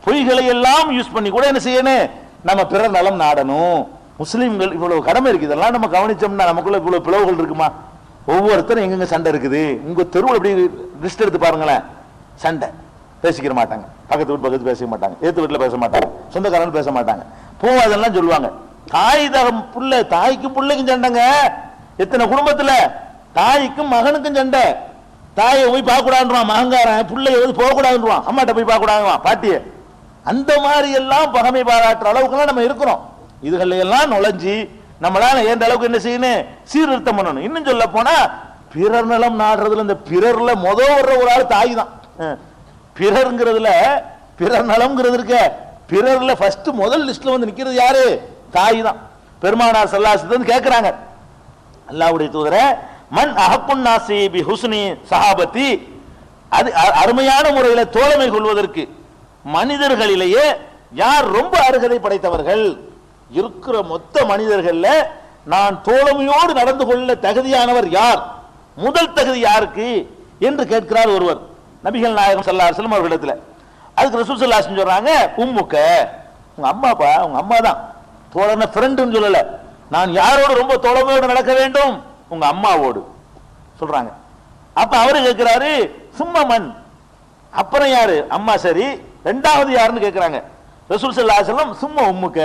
பொய்களை எல்லாம் யூஸ் பண்ணி கூட என்ன செய்யணும், நம்ம பிறர் நலம் நாடணும். முஸ்லீம்கள் இவ்வளவு கடமை இருக்கு, இதெல்லாம் நம்ம கவனிச்சோம்னா நமக்குள்ள இவ்வளவு பிளவுகள் இருக்குமா? ஒவ்வொருத்தரும் எங்கெங்க சண்டை இருக்குது, உங்க தெருவில் எப்படி லிஸ்ட் எடுத்து பாருங்களேன். சண்டை பேசிக்கிற மாட்டாங்க, பக்கத்து வீட்டு பக்கத்து பேச மாட்டாங்க, ஏத்து வீட்டுல பேச மாட்டாங்க, சொந்தக்காரன் பேச மாட்டாங்க, போவாதெல்லாம் சொல்லுவாங்க. தாய் தகம் புள்ள, தாய்க்கும் பிள்ளைக்கும் சண்டைங்க. எத்தனை குடும்பத்துல தாய்க்கும் மகனுக்கும் சண்டை. தாயை போய் பார்க்க கூடாதுன்றான் மகங்காரன், பிள்ளைய போக கூடாதுன்றான், அம்மாட்ட போய் பார்க்க கூடாதுவான் பாட்டிய. அந்த மாதிரி எல்லாம் பகமை பாராட்டுற அளவுக்கு நம்ம இருக்கிறோம். இதுகள் எல்லாம் நுழைஞ்சி நம்மளால எந்த அளவுக்கு என்ன செய்யணும், சீர்திருத்தம் பண்ணணும். இன்னும் சொல்ல போனா பிறர் நலம் நாடுறதுல இந்த பிறர்ல வர்ற ஒரு ஆள் தாய் தான். பிறர்ங்கிறதுல பிறர் நலம்ங்கிறது இருக்க, பிறர்ல ஃபர்ஸ்ட் முதல் லிஸ்ட்ல நிக்கிறது யாரு, தாய் தான். பெருமானார் ஸல்லல்லாஹு அலைஹி வஸல்லம் கேட்கிறாங்க, அல்லாஹ்வுடைய தூதரே, மன் அஹப்புன் நாஸி பி ஹுஸ்னி ஸஹாபத்தி, அது அருமையான முறையில் தோழமை கொள்வதற்கு மனிதர்களிலேயே யார் ரொம்ப அருகதை படைத்தவர்கள், இருக்கிற மொத்த மனிதர்கள்ல நான் தோழமையோடு நடந்து கொள்ள தகுதியானவர் யார், முதல் தகுதி யாருக்கு என்று கேட்கிறார் ஒருவர் நபிகள் நாயகம் ஸல்லல்லாஹு அலைஹி வஸல்லம் அவர்களிடத்துல. அதுக்கு ரசூல் ஸல்லல்லாஹு அலைஹி வஸல்லம் சொல்றாங்க, உம்முக்க, உங்க அம்மாப்பா, உங்க அம்மா தான். தோழன ஃப்ரெண்டுன்னு சொல்லல, நான் யாரோடு ரொம்ப தோழமையோடு நடக்க வேண்டும், உங்க அம்மாவோடு சொல்றாங்க. அப்ப அவரு கேட்கிறாரு, சும்மா மண், அப்புறம் யாரு, அம்மா சரி, ரெண்டாவது யாருன்னு கேட்கிறாங்க. ரசூல் ஸல்லல்லாஹு அலைஹி வஸல்லம் சும்மா உம்முக்க,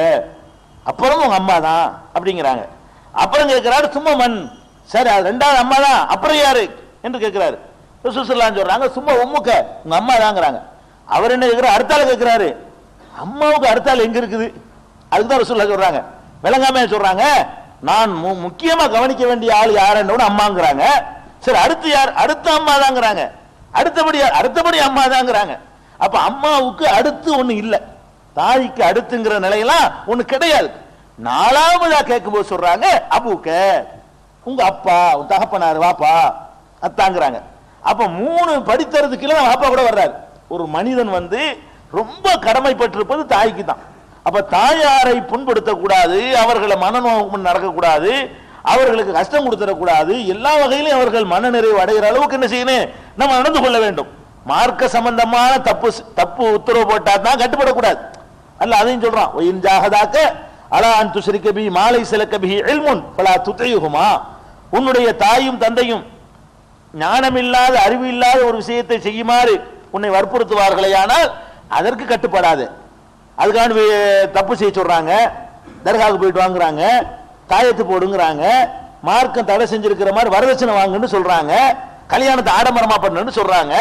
அப்புறம் உங்க அம்மா தான் அப்படிங்கிறாங்க. அப்புறம் கேட்கிறாரு, சும்மா மண், சரி அது ரெண்டாவது அம்மா தான், அப்புறம் யாரு என்று கேட்கிறாரு. ரசூல் ஸல்லல்லாஹு அலைஹி வஸல்லம் சொல்றாங்க, சும்மா உம்முக்க, உங்க அம்மா தாங்கிறாங்க. அவர் என்ன கேட்கிறாரு, அடுத்தால கேட்கிறாரு, அம்மாவுக்கு அடுத்தால எங்க இருக்குது, அதுதான் ரசூலுல்லாஹ் சொல்றாங்க. விளங்காம சொல்றாங்க, நான் முக்கியமா கவனிக்க வேண்டிய ஆள் யாருன்னு அம்மாங்கிறாங்க. சரி அடுத்து யார், அடுத்த அம்மா தாங்கிறாங்க. அடுத்தபடி அம்மா தாங்கிறாங்க. அப்ப அம்மாவுக்கு அடுத்து ஒண்ணு இல்ல, தாய்க்கு அடுத்துங்கிற நிலையெல்லாம் ஒண்ணு கிடையாது. நாலாவதா கேட்கும் போது சொல்றாங்க, அபூக்க, உங்க அப்பா, உங்க தகப்பனாரு, வாப்பா, அத்தாங்கிறாங்க. அப்ப மூணு படித்தறதுக்கு இல்ல வாப்பா கூட வர்றாரு. ஒரு மனிதன் ரொம்ப கடமைப்பட்டிருப்பது தாய்க்கு தான். அப்ப தாயாரை புண்படுத்த கூடாது, அவர்களை மனநோக்கு நடக்கக்கூடாது, அவர்களுக்கு கஷ்டம் கொடுத்துடக்கூடாது, எல்லா வகையிலும் அவர்கள் மனநிறைவு அடைகிற அளவுக்கு என்ன செய்யணும், நம்ம நடந்து கொள்ள வேண்டும். மார்க்க சம்பந்தமான தப்பு உத்தரவு போட்டா தான் கட்டுப்படக்கூடாது. அல்ல அதையும் சொல்றான், ஒயின் ஜாஹதாக்க அலா அன் துஷ்ரிக பி மா லைஸ லக பிஹி இல்முன் ஃபலா துதிஹுமா, உன்னுடைய தாயும் தந்தையும் ஞானமில்லாத அறிவு இல்லாத ஒரு விஷயத்தை செய்யுமாறு உன்னை வற்புறுத்துவார்களேயானால் அதற்கு கட்டுப்படாது. அதுக்கான தப்பு செய்ய சொல்றாங்க, தர்காவுக்கு போயிட்டு வாங்குறாங்க, தாயத்து போடுங்கிறாங்க, மார்க்கம் தடை செஞ்சிருக்கிற மாதிரி வரதட்சணை வாங்குன்னு சொல்றாங்க, கல்யாணத்தை ஆடம்பரமா பண்ணுன்னு சொல்றாங்க.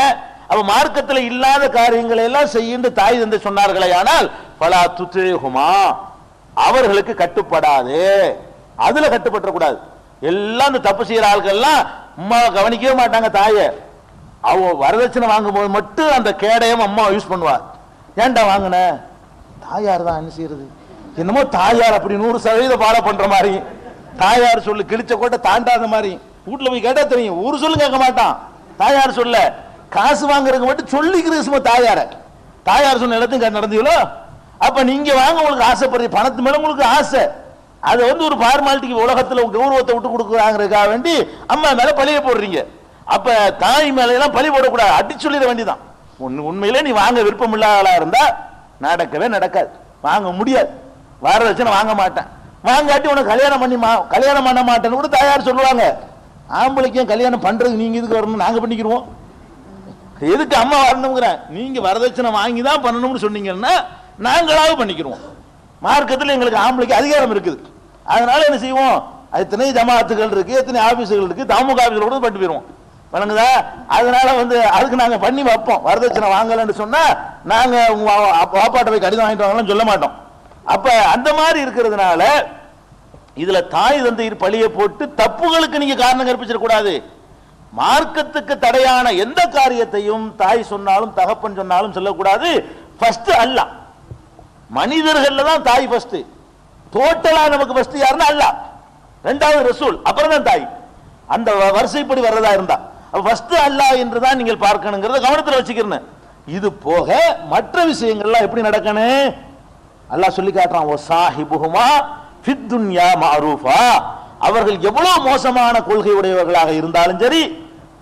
அப்ப மார்க்கத்தில் இல்லாத காரியங்களை எல்லாம் செய்யுன்னு தாய் தந்தை சொன்னார்களே, ஆனால் பலா துத்திஹுமா, அவர்களுக்கு கட்டுப்படாது. அதுல கட்டுப்பட்ட கூடாது. எல்லாம் இந்த தப்பு செய்யற ஆட்கள்லாம் அம்மாவை கவனிக்கவே மாட்டாங்க, தாய அவ வரதட்சணை வாங்கும் போது மட்டும் அந்த கேடயம் அம்மா யூஸ் பண்ணுவார். ஏன்டா வாங்கின? தாயார் தான் என்ன செய்யறது, என்னமோ தாயார் அப்படி 100% ஃபாலோ பண்ற மாதிரி, தாயார் சொல்லு கிழிச்ச கோட்டை தாண்டாத மாதிரி. வீட்டுல போய் கேட்டா தெரியும், ஊரு சொல்லு கேட்க மாட்டான். தாயார் சொல்ல காசு வாங்குறதுக்கு மட்டும் சொல்லிக்கிற தாயார, தாயார் சொன்ன இடத்துக்கு நடந்தீங்களோ. அப்ப நீங்க வாங்க உங்களுக்கு ஆசைப்படுறீங்க, பணத்து மேல உங்களுக்கு ஆசை. அதை வந்து ஒரு ஃபார்மாலிட்டிக்கு உலகத்துல கௌரவத்தை விட்டு கொடுக்குறாங்கிறதுக்காக வேண்டி அம்மா மேல பழிய போடுறீங்க. அப்ப தாய் மேல எல்லாம் பழி போடக்கூடாது, அடி சொல்லிட வேண்டிதான். உண்மையிலே நீ வாங்க விருப்பம் இல்லாத இருந்தா நடக்கவே நடக்காது, வாங்க முடியாது. வரதட்சணை வாங்க மாட்டேன், வாங்காட்டி உனக்கு கல்யாணம் பண்ண மாட்டேன்னு கூட தாயார் சொல்லுவாங்க. ஆம்பளைக்கும் கல்யாணம் பண்றது நீங்க இதுக்கு வரணும், நாங்க பண்ணிக்கிறோம். எதுக்கு அம்மா வரணுங்கிற, நீங்க வரதட்சணை வாங்கி தான் பண்ணணும்னு சொன்னீங்கன்னா நாங்களாவது பண்ணிக்கிறோம். மார்க்கத்தில் எங்களுக்கு ஆம்பளைக்கு அதிகாரம் இருக்குது. அதனால என்ன செய்வோம், எத்தனை ஜமாத்துகள் இருக்கு, எத்தனை ஆபீஸுகள் இருக்கு, தாமுக ஆபீஸ்ல கூட பண்ணிட்டு போயிருவோம். வணங்குதா? அதனால வந்து அதுக்கு நாங்க பண்ணி வைப்போம். வரதட்சணை வாங்கலன்னு சொன்னா நாங்க வாப்பாட்ட போய் கடிதம் வாங்கிட்டு வாங்கலாம் சொல்ல மாட்டோம். அப்ப அந்த மாதிரி இருக்கிறதுனால இதுல தாய் தந்தை பழிய போட்டு தப்புகளுக்கு நீங்க காரணம் கற்பிச்சிடக்கூடாது. மார்க்கத்துக்கு தடையான எந்த காரியத்தையும் தாய் சொன்னாலும் தகப்பன் சொன்னாலும் சொல்லக்கூடாது. ஃபர்ஸ்ட் அல்லாஹ், மனிதர்கள்ல தான் தாய் ஃபர்ஸ்ட். டோட்டலா நமக்கு ஃபர்ஸ்ட் யாருன்னா அல்லாஹ், இரண்டாவது ரசூல், அப்புறம் தான் தாய். அந்த வரிசைப்படி வர்றதா இருந்தா ஃபர்ஸ்ட் அல்லாஹ் என்று தான் நீங்கள் பார்க்கணுங்கிறத கவனத்தில் வச்சுக்கிறேன். இது போக மற்ற விஷயங்கள்லாம் எப்படி நடக்கணும் அல்லாஹ் சொல்லி காட்டுறான். ஓ சாஹிபுஹுமா ஃபித் துன்யா மஅரூஃபா, அவர்கள் எவ்வளவு மோசமான கொள்கை உடையவர்களாக இருந்தாலும் சரி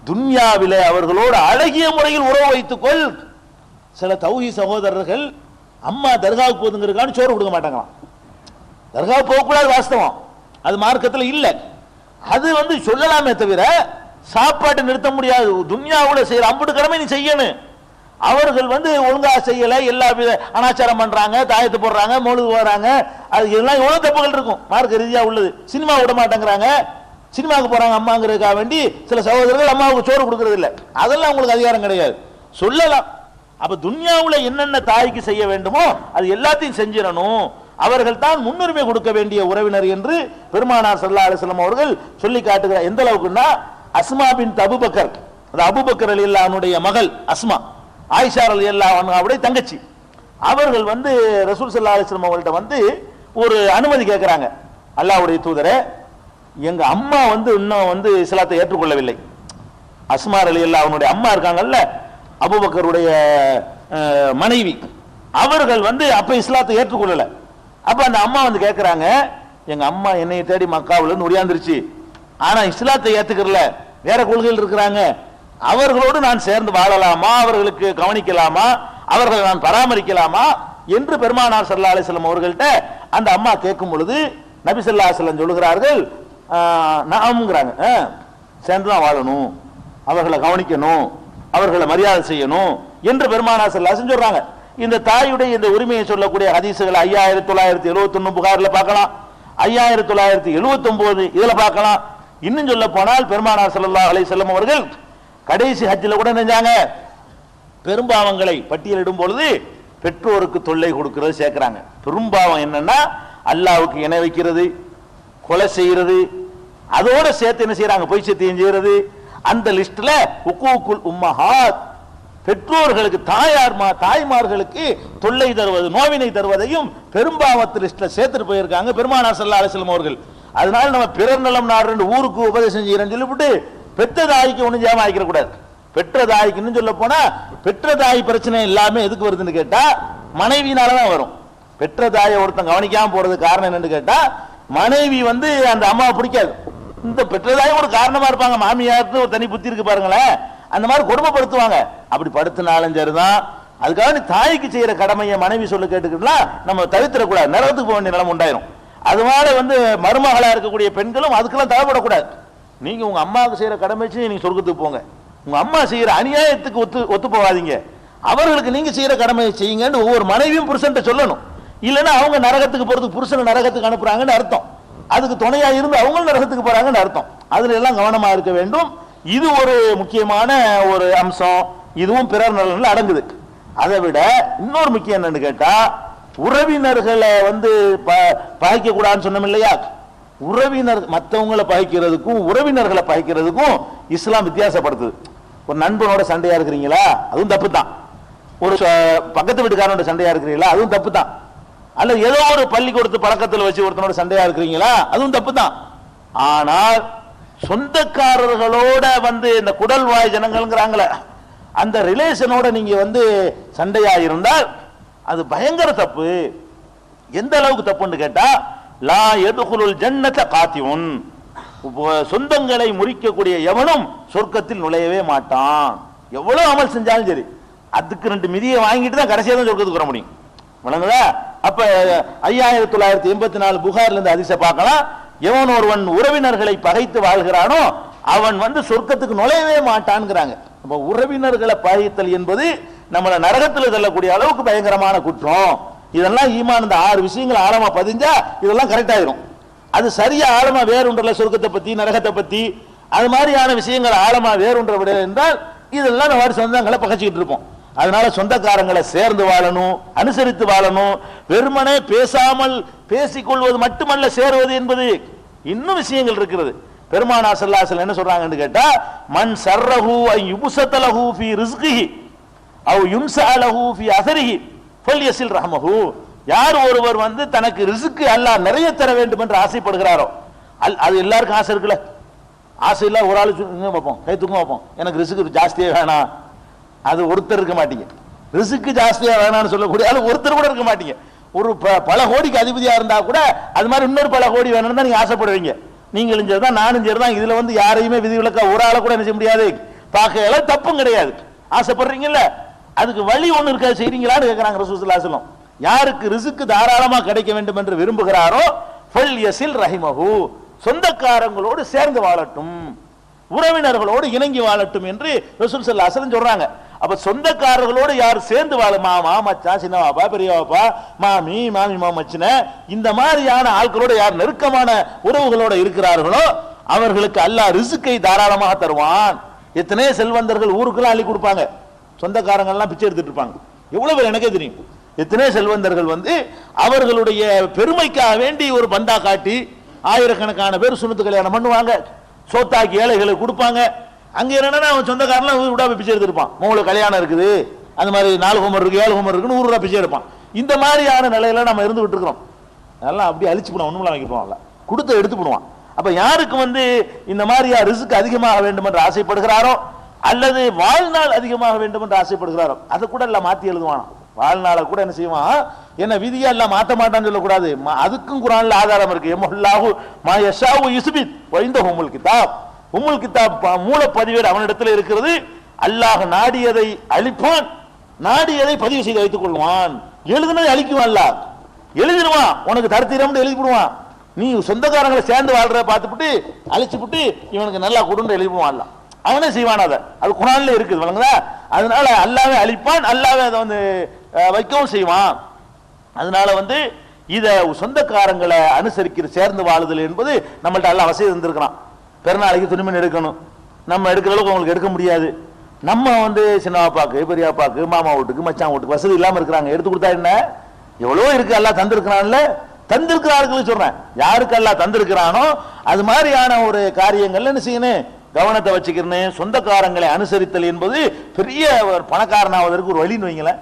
துன்யாவிலே அவர்களோடு அழகிய முறையில் உறவு வைத்துக்கொள். சில தௌஹி சகோதரர்கள் அம்மா தர்காவுக்கு போதுங்கிறதுக்கான சோறு கொடுக்க மாட்டாங்களாம். தர்காவுக்கு போகக்கூடாது, வாஸ்தவம், அது மார்க்கத்தில் இல்லை. அது வந்து சொல்லலாமே தவிர சாப்பாட்டை நிறுத்த முடியாது. துன்யாவுல செய்யற அம்புட்டு கடமை நீ செய்யணும். அவர்கள் வந்து ஒழுங்கா செய்யல, எல்லா வித அனாச்சாரம் பண்றாங்க, தாயத்து போடுறாங்க, மொழுது போறாங்க, அது எல்லாம் எவ்வளவு தப்புகள் இருக்கும் மார்க்க ரீதியா உள்ளது. சினிமா விட மாட்டேங்கிறாங்க, சினிமாவுக்கு போறாங்க அம்மாங்கிறதுக்காக வேண்டி சில சகோதரர்கள் அம்மாவுக்கு சோறு கொடுக்கறது இல்லை. அதெல்லாம் உங்களுக்கு அதிகாரம் கிடையாது, சொல்லலாம். அப்ப துன்யாவுல என்னென்ன தாய்க்கு செய்ய வேண்டுமோ அது எல்லாத்தையும் செஞ்சிடணும். அவர்கள் தான் முன்னுரிமை கொடுக்க வேண்டிய உறவினர் என்று பெருமானார் ஸல்லல்லாஹு அலைஹி வஸல்லம் அவர்கள் சொல்லி காட்டுகிறார். எந்த அளவுக்குன்னா அஸ்மா பின் அபூபக்கர், அது அபூபக்கர் ரலியல்லாஹு அன்ஹுடைய மகள் அஸ்மா, ஆயிஷா ரலியல்லாஹு அன்ஹாவுடைய தங்கச்சி, அவர்கள் வந்து ரசூல் ஸல்லல்லாஹு அலைஹி வஸல்லம் அவங்கள்ட்ட வந்து ஒரு அனுமதி கேட்கிறாங்க. அல்லாஹ்வுடைய தூதரே, எங்க அம்மா வந்து இன்னும் வந்து இஸ்லாத்தை ஏற்றுக்கொள்ளவில்லை. அஸ்மா ரலியல்லாஹு அன்ஹுடைய அம்மா இருக்காங்கல்ல, அபூபக்கருடைய மனைவி, அவர்கள் வந்து அப்ப இஸ்லாத்தை ஏற்றுக்கொள்ளல. அப்ப அந்த அம்மா வந்து கேட்கிறாங்க, எங்க அம்மா என்னை தேடி மக்காவுல இருந்து ஒடியாந்துருச்சு, ஆனா இஸ்லாத்தை ஏத்துக்கறல, வேற கொள்கையில் இருக்கிறாங்க, அவர்களோடு நான் சேர்ந்து வாழலாமா, அவர்களுக்கு கவனிக்கலாமா, அவர்களை நான் பராமரிக்கலாமா என்று பெருமானார் ஸல்லல்லாஹு அலைஹி வஸல்லம் அவர்கள்ட்ட அந்த அம்மா கேட்கும் பொழுது நபி ஸல்லல்லாஹு அலைஹி வஸல்லம் சொல்லுகிறார்கள், நாம்ங்கறாங்க, சேர்ந்து தான் வாழணும், அவர்களை கவனிக்கணும், அவர்களை மரியாதை செய்யணும் என்று பெருமானார் ஸல்லல்லாஹு அலைஹி வஸல்லம் சொல்றாங்க. இந்த தாயுடைய இந்த உரிமையை சொல்லக்கூடிய ஹதீசுகள் 5971 புகார்ல பார்க்கலாம், 5979 இதுல பார்க்கலாம். இன்னும் சொல்ல போனால் பெருமானார் ஸல்லல்லாஹு அலைஹி வஸல்லம் அவர்கள் கடைசி ஹஜ்ஜில கூட நினைஞ்சாங்க, பெரும்பாவங்களை பட்டியலிடும் பொழுது பெற்றோருக்கு தொல்லை கொடுக்கிறது சேர்க்கிறாங்க. பெரும்பாவம் என்னன்னா அல்லாஹ்வுக்கு இணை வைக்கிறது, கொலை செய்யறது, அதோட சேர்த்து என்ன செய்யறாங்க, பொய் சத்தியம் செய்யறது. அந்த லிஸ்ட்ல ஹுகூகுல் உம்மஹாத், பெற்றோர்களுக்கு தாய்மார்களுக்கு தொல்லை தருவது, நோவினை தருவதையும் பெரும்பாவத்து லிஸ்ட்ல சேர்த்துட்டு போயிருக்காங்க பெருமானார் ஸல்லல்லாஹு அலைஹி வஸல்லம் அவர்கள். அதனால நம்ம பிறர் நலம் நாடு ஊருக்கு உபதேசம் செய்யறேன்னு சொல்லிவிட்டு பெற்ற தாய்க்கு ஒன்றும் ஜாம ஆகிக்க கூடாது. பெற்ற தாய்க்குன்னு சொல்ல போனா பெற்ற தாய் பிரச்சனை எல்லாமே எதுக்கு வருதுன்னு கேட்டா மனைவினாலதான் வரும். பெற்ற தாயை ஒருத்தன் கவனிக்காம போறது காரணம் என்னன்னு கேட்டா மனைவி வந்து அந்த அம்மாவை பிடிக்காது. இந்த பெற்ற தாய் ஒரு காரணமா இருப்பாங்க, மாமியாருக்கு ஒரு தனி புத்தி இருக்கு பாருங்களேன், அந்த மாதிரி கொடுமைப்படுத்துவாங்க. அப்படி படுத்தினாலும் சரிதான், அதுக்காக நீ தாய்க்கு செய்யற கடமையை மனைவி சொல்ல கேட்டுக்கிட்டா நம்ம தவிர்த்திடக்கூடாது, நரகத்துக்கு போக வேண்டிய நிலம் உண்டாயிரும். அதனால வந்து மருமகளா இருக்கக்கூடிய பெண்களும் அதுக்கெல்லாம் தேவைப்படக்கூடாது. நீங்க உங்க அம்மாவுக்கு செய்யற கடமை நீங்க சொர்க்கத்துக்கு போங்க, உங்க அம்மா செய்யற அநியாயத்துக்கு ஒத்து போகாதீங்க, அவர்களுக்கு நீங்க செய்யற கடமையை செய்யுங்கன்னு ஒவ்வொரு மனைவியும் புருஷன்ட்ட சொல்லணும். இல்லைன்னா அவங்க நரகத்துக்கு போறதுக்கு புருஷனை நரகத்துக்கு அனுப்புறாங்கன்னு அர்த்தம், அதுக்கு துணையா இருந்து அவங்களும் நரகத்துக்கு போறாங்கன்னு அர்த்தம். அதுல எல்லாம் கவனமா இருக்க வேண்டும். இது ஒரு முக்கியமான ஒரு அம்சம், இதுவும் பிறர் நலன்ல அடங்குது. அதை விட இன்னொரு முக்கியம் என்னன்னு கேட்டா உறவினர்களை வந்து பகைக்க கூடாதுன்னு சொன்னோம் இல்லையா. உறவினர் மற்றவங்களை பகைக்கிறதுக்கும் உறவினர்களை பகைக்கிறதுக்கும் இஸ்லாம் வித்தியாசப்படுத்துது. ஒரு நண்பனோட சண்டையா இருக்கிறீங்களா, அதுவும் தப்பு தான். ஒரு பக்கத்து வீட்டுக்காரனோட சண்டையா இருக்கிறீங்களா, அதுவும் தப்பு தான். அல்லது ஏதோ ஒரு பள்ளிக்கூடத்து பழக்கத்தில் வச்சு ஒருத்தனோட சண்டையா இருக்கிறீங்களா, அதுவும் தப்பு தான். ஆனால் சொந்தக்காரர்களோட இந்த குடல்வாய் ஜனங்கள்ங்கிறாங்களே அந்த ரிலேஷனோட நீங்க சண்டையா இருந்தால் அது பயங்கர தப்பு. எந்த அளவுக்கு தப்புன்னு கேட்டா, லா யதுகுலுல் ஜன்னத காத்தியுன், சொந்தங்களை முறிக்கக்கூடிய எவனும் சொர்க்கத்தில் நுழையவே மாட்டான். எவ்வளவு அமல் செஞ்சாலும் சரி, அதுக்கு 2 மிதியை வாங்கிட்டு தான் கடைசியா தான் சொர்க்கத்துக்கு வர முடியும். விளங்குதா? அப்ப 5984 புகார்ல இருந்து ஹதீஸை பார்க்கலாம். எவன் ஒருவன் உறவினர்களை பகைத்து வாழ்கிறானோ அவன் சொர்க்கத்துக்கு நுழையவே மாட்டான்ங்கிறாங்க. அப்ப உறவினர்களை பகைத்தல் என்பது நம்மள நரகத்தில் செல்லக்கூடிய அளவுக்கு பயங்கரமான குற்றம். இதெல்லாம் ஈமான் இந்த 6 விஷயங்கள் ஆழமா பதிஞ்சா இதெல்லாம் கரெக்ட் ஆயிரும். அது சரியா ஆழமா வேறுன்றல சொர்க்கத்தை பத்தி நரகத்தை பத்தி அது மாதிரியான விஷயங்கள் ஆழமா வேறுன்ற விட என்றால் இதெல்லாம் நம்ம சொந்தங்களை பகைச்சிக்கிட்டு இருப்போம். அதனால சொந்தக்காரங்களை சேர்ந்து வாழணும், அனுசரித்து வாழணும். வெறுமனே பேசாமல் பேசிக்கொள்வது மட்டுமல்ல சேருவது என்பது இன்னும் விஷயங்கள் இருக்கிறது. பெருமானார் ஸல்லல்லாஹு அலைஹி வஸல்லம் என்ன சொல்றாங்கன்னு கேட்டா, மன் சர்ரஹு அன் யுப்ஸதலஹு ஃபீ ரிஸ்கிஹி அவ் யும்ஸஅலஹு ஃபீ அஸரிஹி ஃபல்யஸில் ரஹமஹு. யார் ஒருவர் தனக்கு ரிஸ்க் அல்லாஹ் நிறைய தர வேண்டும் என்று ஆசைப்படுகிறாரோ, அது எல்லாருக்கும் ஆசை இருக்குல்ல, ஆசை இல்ல ஒரு ஆளு வைப்போம் கை தூக்கம் வைப்போம், எனக்கு ரிஸ்க் ஜாஸ்தியே வேணாம், அது ஒருத்தர் இருக்க மாட்டீங்க. ரிஸ்க் ஜாஸ்தியா வேணாம்னு சொல்லக்கூடிய ஆளு ஒருத்தர் கூட இருக்க மாட்டீங்க. ஒரு பல கோடிக்கு அதிபதியா இருந்தா கூட அது மாதிரி இன்னொரு பல கோடி வேணும்னு தான் நீங்க ஆசைப்படுவீங்க. நீங்களும் சரிதான் நானும் சரிதான். இதுல யாரையுமே விதிவிலக்கா ஒரு ஆளை கூட என்ன செய்ய முடியாது, பார்க்கல தப்பும் கிடையாது. ஆசைப்படுறீங்கல்ல, அதுக்கு வழி ஒண்ணு இருக்கா, செய்றீங்களான்னு கேட்கிறாங்க ரசூலுல்லாஹி ஸல்லல்லாஹு அலைஹி வஸல்லம். யாருக்கு ரிஸ்க் தாராளமா கிடைக்க வேண்டும் என்று விரும்புகிறாரோ ஃபல்யஸில் ரஹிமஹு, சொந்தக்காரங்களோடு சேர்ந்து வாழட்டும், உறவினர்களோடு இணங்கி வாழட்டும் என்று ரசூல் ஸல்லல்லாஹு அலைஹி வஸல்லம் சொல்றாங்க. அப்ப சொந்தக்காரர்களோடு யார் சேர்ந்து வாழ, மாமா மச்சான் சின்னவாப்பா பெரியவாப்பா மாமி மாமி மாமச்சின இந்த மாதிரியான ஆட்களோட யார் நெருக்கமான உறவுகளோட இருக்கிறார்களோ அவர்களுக்கு அல்லாஹ் ரிஸ்கை தாராளமாக தருவான். எத்தனை செல்வந்தர்கள் ஊருக்குலாம் அள்ளி கொடுப்பாங்க, சொந்தக்காரங்க எல்லாம் பிச்சை எடுத்துட்டு இருப்பாங்க. எவ்வளவு பேர் எனக்கே தெரியும். எத்தனை செல்வந்தர்கள் அவர்களுடைய பெருமைக்காக வேண்டி ஒரு பந்தா காட்டி ஆயிரக்கணக்கான பேர் சுன்னத்து கல்யாணம் பண்ணுவாங்க, சோத்தாக்கி ஏழைகளுக்கு கொடுப்பாங்க. அங்க என்னன்னா அவன் சொந்தக்காரன் விடா பிச்சை எடுத்திருப்பான். மூணு கல்யாணம் இருக்குது, அந்த மாதிரி 4 ஹோமர் இருக்கு 7 ஹோமர் இருக்குன்னு 100 ரூபா பிச்சை எடுப்பான். இந்த மாதிரியான நிலையில நம்ம இருந்து விட்டு இருக்கிறோம். அதெல்லாம் அப்படியே அழிச்சு போடுவான், ஒண்ணுமில்ல வைக்கிடுவான்ல, கொடுத்து எடுத்து போடுவான். அப்ப யாருக்கு இந்த மாதிரியா ரிஸ்க் அதிகமாக வேண்டும் என்று ஆசைப்படுகிறாரோ அல்லது வாழ்நாள் அதிகமாக வேண்டும் என்று ஆசைப்படுகிறாரோ அதை கூட எல்லாம் மாத்தி எழுதுவான். வாழ்நாளை கூட என்ன செய்வான், என்ன விதியா எல்லாம் மாத்த மாட்டான்னு சொல்லக்கூடாது. அதுக்கும் குர்ஆன்ல ஆதாரம் இருக்கு. எம்ஹுல்லாஹு மா யஷாஉ யுஸ்பித் வைந்தஹு உம்முல் கிதாப். உம்முல் கிதாப் மூல பதிவேடு அவனிடத்தில் இருக்கிறது. அல்லாஹ் நாடியதை அழிப்பான், நாடியதை பதிவு செய்து வைத்துக் கொள்வான். எழுதுனதை அழிக்குவான், அல்லாஹ் எழுதிடுவான், உனக்கு தரத்திரம்னு எழுதி விடுவான். நீ சொந்தக்காரங்களை சேர்ந்து வாழ்ற பார்த்துட்டு அழிச்சுட்டு இவனுக்கு நல்லா கொடுன்னு எழுதிடுவான். அல்லாஹ் அவனே செய்வான். அது குர்ஆன்ல இருக்குது, வழங்குதா? அதனால அல்லாஹ்வே அழிப்பான், அல்லாஹ்வே அதை வைக்கவும் செய்வான். அதனால இத சொந்தக்காரங்களை அனுசரிக்கிற சேர்ந்து வாழுதல் என்பது நம்மள்ட்ட எல்லாம் வசதி இருந்திருக்கிறான். பெருநாளைக்கு துணிமணி எடுக்கணும், நம்ம எடுக்கிற அளவுக்கு அவங்களுக்கு எடுக்க முடியாது. நம்ம சின்னவாப்பாக்கு பெரியாப்பாக்கு மாமா வீட்டுக்கு மச்சான் வீட்டுக்கு வசதி இல்லாம இருக்கிறாங்க, எடுத்து கொடுத்தா என்ன, எவ்வளவோ இருக்கு. எல்லாம் தந்திருக்கிறான்ல, தந்திருக்கிறார்கள் சொல்றேன். யாருக்கு எல்லாம் தந்திருக்கிறானோ அது மாதிரியான ஒரு காரியங்கள்ல என்ன செய்யணும், கவனத்தை வச்சுக்கிறேன். சொந்தக்காரங்களை அனுசரித்தல் என்பது பெரிய பணக்காரனாவதற்கு ஒரு வழின்னு வைங்களேன்.